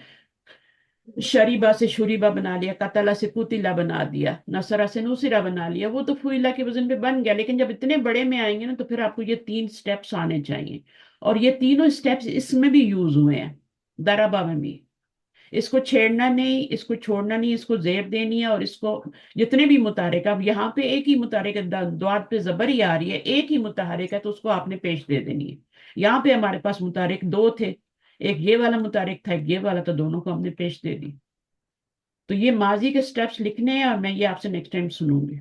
شریبا سے شریبا بنا لیا، قتلا سے قتلا بنا دیا، نصرہ سے نصرہ بنا لیا، وہ تو فعلا کے وزن پہ بن گیا، لیکن جب اتنے بڑے میں آئیں گے نا تو پھر آپ کو یہ تین سٹیپس آنے چاہیے، اور یہ تینوں سٹیپس اس میں بھی یوز ہوئے ہیں، دربا میں بھی۔ اس کو چھیڑنا نہیں، اس کو چھوڑنا نہیں، اس کو زیر دینی ہے، اور اس کو جتنے بھی متحرک، اب یہاں پہ ایک ہی متحرک ہے، دوات پہ زبر ہی آ رہی ہے، ایک ہی متحرک ہے، تو اس کو آپ نے پیش دے دینی ہے۔ یہاں پہ ہمارے پاس متحرک دو تھے، ایک یہ والا متحرک تھا، ایک یہ والا، تو دونوں کو ہم نے پیش دے دی۔ تو یہ ماضی کے سٹیپس لکھنے ہیں، اور میں یہ آپ سے نیکسٹ ٹائم سنوں گی،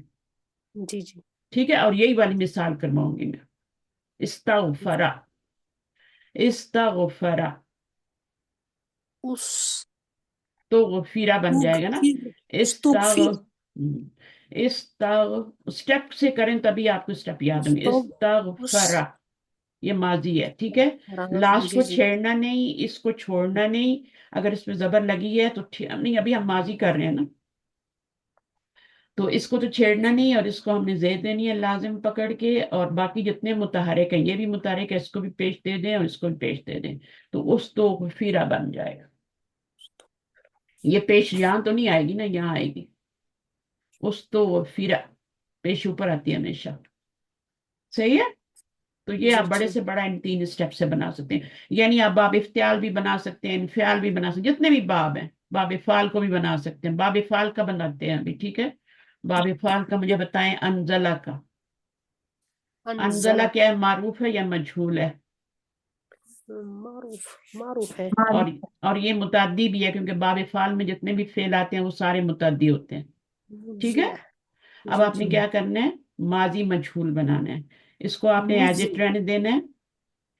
جی جی ٹھیک ہے؟ اور یہی والی مثال کرواؤں گی میں، استغفرا، استغفرا، اس تو غفیرہ بن جائے گا نا، استغ استغفر استغ اسٹیپ سے کریں تبھی آپ کو اسٹیپ یاد ہوں گے، اس استغفرا، یہ ماضی ہے، ٹھیک ہے؟ لاسٹ جی کو جی چھیڑنا نہیں، اس کو چھوڑنا نہیں، اگر اس پہ زبر لگی ہے تو نہیں، ابھی ہم ماضی کر رہے ہیں نا، تو اس کو تو چھیڑنا نہیں، اور اس کو ہم نے زید دینی ہے لازم پکڑ کے، اور باقی جتنے متحرک ہیں، یہ بھی متحرک ہے، اس کو بھی پیش دے دیں اور اس کو بھی پیش دے دیں، تو اس تو فیرا بن جائے گا۔ یہ پیش یہاں تو نہیں آئے گی نا، یہاں آئے گی، اس تو فیرا، پیش اوپر آتی ہے ہمیشہ، صحیح ہے. تو یہ آپ جی بڑے جی سے بڑا ان 3 اسٹیپ سے بنا سکتے ہیں. یعنی آپ باب افتعال بھی بنا سکتے ہیں، انفعال بھی بنا سکتے ہیں، جتنے بھی باب ہیں. باب فعال کو بھی بنا سکتے ہیں. باب فعال کا بناتے ہیں ابھی، ٹھیک ہے. باب فعال کا مجھے بتائیں. انزلہ کا. انزلہ انزلہ. کیا ہے، معروف ہے یا مجہول ہے؟ معروف. معروف ہے. اور اور یہ متعدی بھی ہے، کیونکہ باب فعال میں جتنے بھی فعل آتے ہیں وہ سارے متعدی ہوتے ہیں. ٹھیک ہے. نزلہ. اب جی آپ نے جی. کیا کرنا ہے، ماضی مجہول بنانا ہے. اس کو آپ نے ایز اٹ نزل. رہنے دینا ہے.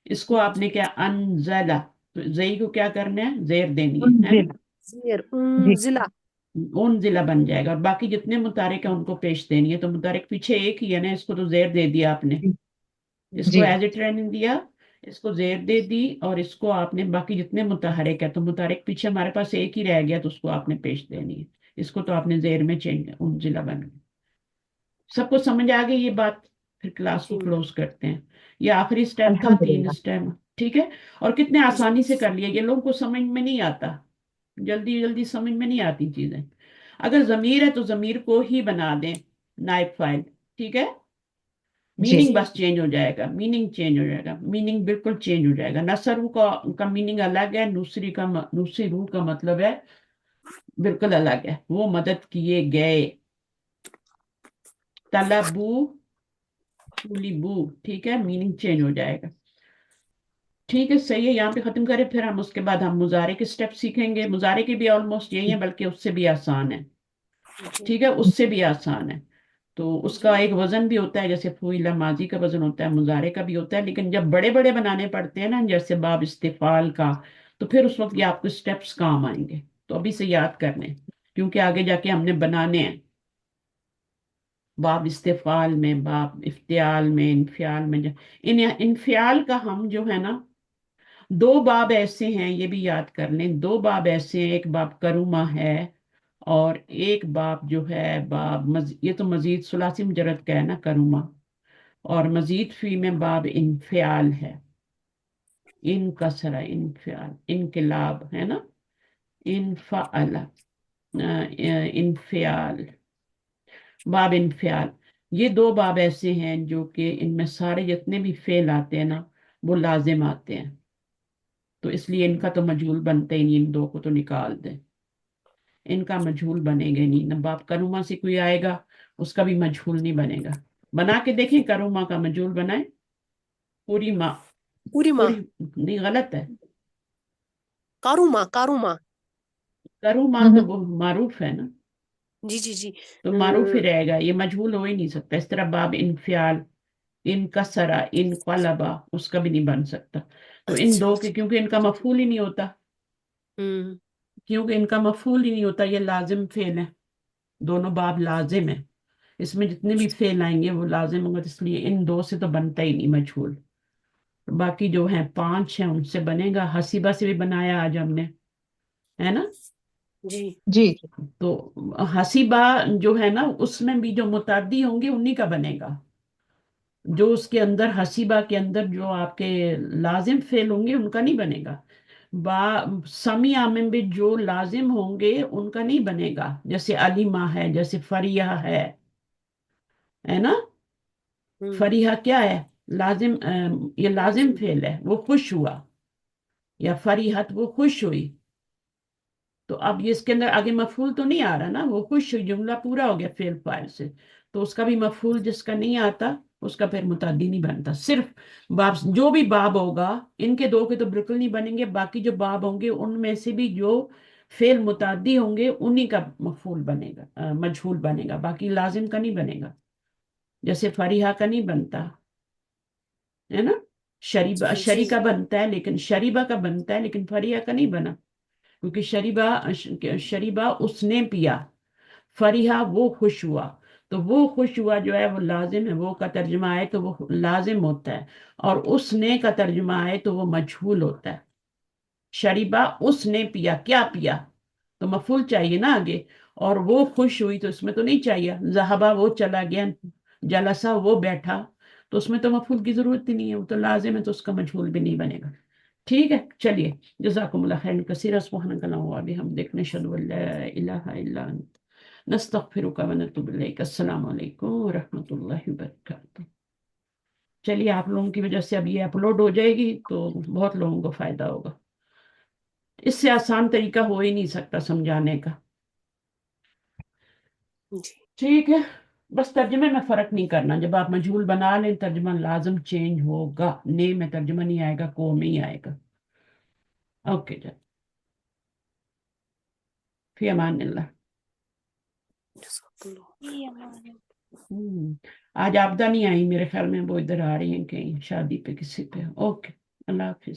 اس کو آپ نے کیا، انزلہ، تو زئی کو کیا کرنا ہے، زیر دینی ہے نا. زیر. انزلہ. انزلہ بن جائے گا. اور باقی جتنے متحرک ہیں ان کو پیش دینی ہے. تو متحرک پیچھے ایک ہی ہے نا، اس کو تو زیر دے دیا آپ نے. اس کو ایز اٹ رہنے دیا، اس کو زیر دے دی، اور اس کو آپ نے باقی جتنے متحرک ہے، تو متحرک پیچھے ہمارے پاس ایک ہی رہ گیا، تو اس کو آپ نے پیش دینی ہے. اس کو تو آپ نے زیر میں چینج، انزلہ بن گیا. سب کو سمجھ آ گئی یہ بات؟ پھر کلاس کو جی کلوز کرتے ہیں. یہ آخری سٹیپ تھا، 3 سٹیپ. ٹھیک ہے. اور کتنے آسانی سے کر لیا. یہ لوگوں کو سمجھ میں نہیں آتا، جلدی جلدی سمجھ میں نہیں آتی چیزیں. اگر ضمیر ہے تو ضمیر کو ہی بنا دیں نائب فائل. ٹھیک ہے. میننگ جی بس چینج ہو جائے گا، میننگ چینج ہو جائے گا، میننگ بالکل چینج ہو جائے گا. نصر کا میننگ الگ ہے، نصری روح کا مطلب ہے بالکل الگ ہے. وہ مدد کیے گئے. طلبو، طلبو. ٹھیک ہے. میننگ چینج ہو جائے گا. ٹھیک ہے، صحیح ہے. یہاں پہ ختم کریں، پھر ہم اس کے بعد ہم مضارع کے سٹیپ سیکھیں گے. مضارع کے بھی آلموسٹ یہی ہیں، بلکہ اس سے بھی آسان ہے. ٹھیک ہے، اس سے بھی آسان ہے. تو اس کا ایک وزن بھی ہوتا ہے، جیسے فعل ماضی کا وزن ہوتا ہے، مضارع کا بھی ہوتا ہے. لیکن جب بڑے بڑے بنانے پڑتے ہیں نا، جیسے باب استفعال کا، تو پھر اس وقت یہ آپ کو سٹیپس کام آئیں گے. تو ابھی سے یاد کر لیں، کیونکہ آگے جا کے ہم نے بنانے ہیں. باب استفعال میں، باب افتعال میں، انفعال میں. انفعال کا ہم جو ہے نا، 2 باب ایسے ہیں، یہ بھی یاد کر لیں. 2 باب ایسے ہیں. ایک باب کرومہ ہے، اور ایک باب جو ہے یہ تو مزید ثلاثی مجرد کا ہے نا کرومہ. اور مزید فی میں باب انفعال ہے. ان کسرہ، انفعال، انقلاب ہے نا. انفعل، انفعال، باب انفعال. یہ 2 باب ایسے ہیں جو کہ ان میں سارے جتنے بھی فعل آتے ہیں نا، وہ لازم آتے ہیں. تو اس لیے ان کا تو مجہول بنتے ہی نہیں. ان 2 کو تو نکال دیں، ان کا مجہول بنے گا نہیں. نہ باب کرومہ سے کوئی آئے گا، اس کا بھی مجہول نہیں بنے گا. بنا کے دیکھیں، کرومہ کا مجہول بنائیں. پوری ماں، پوری ماں. پوری نہیں، غلط ہے. کاروما. کاروما. کرومہ تو وہ معروف ہے نا، جی جی جی. تو معروف ہی رہے گا. یہ مجہول ہو ہی نہیں سکتا. اس طرح باب انفعال، ان کسرا، ان قلبا، اس کا بھی نہیں بن سکتا. تو ان اچھا 2 کے، اچھا. کیونکہ ان کا مفعول ہی نہیں ہوتا. ہوں. کیونکہ ان کا مفعول ہی نہیں ہوتا. یہ لازم فعل ہے. دونوں باب لازم ہیں. اس میں جتنے بھی فعل آئیں گے وہ لازم ہوں گے. اس لیے ان 2 سے تو بنتا ہی نہیں مجہول. باقی جو ہیں 5 ہیں، ان سے بنے گا. حسیبہ سے بھی بنایا آج ہم نے، ہے نا. جی. تو حسیبہ جو ہے نا، اس میں بھی جو متعدی ہوں گے انہی کا بنے گا. جو اس کے اندر، حسیبہ کے اندر جو آپ کے لازم فعل ہوں گے ان کا نہیں بنے گا. سمیع میں بھی جو لازم ہوں گے ان کا نہیں بنے گا. جیسے علیمہ ہے، جیسے فریہ ہے نا. فریحہ کیا ہے، لازم. یہ لازم فعل ہے، وہ خوش ہوا. یا فریحت، وہ خوش ہوئی. تو اب یہ اس کے اندر آگے مفعول تو نہیں آ رہا نا. وہ خوش ہوئی، جملہ پورا ہو گیا فعل فاعل سے. تو اس کا بھی مفعول جس کا نہیں آتا، اس کا پھر متعدی نہیں بنتا. صرف باب، جو بھی باب ہوگا، ان کے 2 کے تو بالکل نہیں بنیں گے. باقی جو باب ہوں گے ان میں سے بھی جو فعل متعدی ہوں گے انہی کا مفعول بنے گا، مجہول بنے گا. باقی لازم کا نہیں بنے گا. جیسے فریحہ کا نہیں بنتا ہے نا. جی جی. شریکہ بنتا ہے، لیکن شریبہ کا بنتا ہے، لیکن فریحہ کا نہیں بنا. کیونکہ شریبہ اس نے پیا. فریحہ وہ خوش ہوا. تو وہ خوش ہوا جو ہے وہ لازم ہے. وہ کا ترجمہ آئے تو وہ لازم ہوتا ہے. اور اس نے کا ترجمہ آئے تو وہ مجہول ہوتا ہے. شریبہ اس نے پیا. کیا پیا؟ تو مفعول چاہیے نا آگے. اور وہ خوش ہوئی تو اس میں تو نہیں چاہیے. ذہبہ وہ چلا گیا. جلسہ وہ بیٹھا. تو اس میں تو مفعول کی ضرورت ہی نہیں ہے، وہ تو لازم ہے. تو اس کا مجہول بھی نہیں بنے گا. ٹھیک ہے، چلیے. جزاکم اللہ خیر کثیرا. سبحانک اللہم وبحمدک، نشہد ان لا الہ الا انت، نستغفرک ونتوب الیک. السلام علیکم ورحمۃ اللہ وبرکاتہ. चलिए, आप लोगों की वजह से अब ये अपलोड हो जाएगी तो बहुत लोगों को फायदा होगा। इससे आसान तरीका हो ही नहीं सकता समझाने का। जी ठीक है, बस तर्जमे में फर्क नहीं करना। जब आप मजहूल बना लें तर्जमा लाजम चेंज होगा, ने में तर्जमा नहीं आएगा, को में ही आएगा। ओके जी, फी अमानिल्लाह। जज़ाकल्लाह। ये हमारे आज आपदा नहीं आई मेरे ख्याल में, वो इधर आ रही हैं कहीं शादी पे किसी पे। ओके, अल्लाह हाफिज।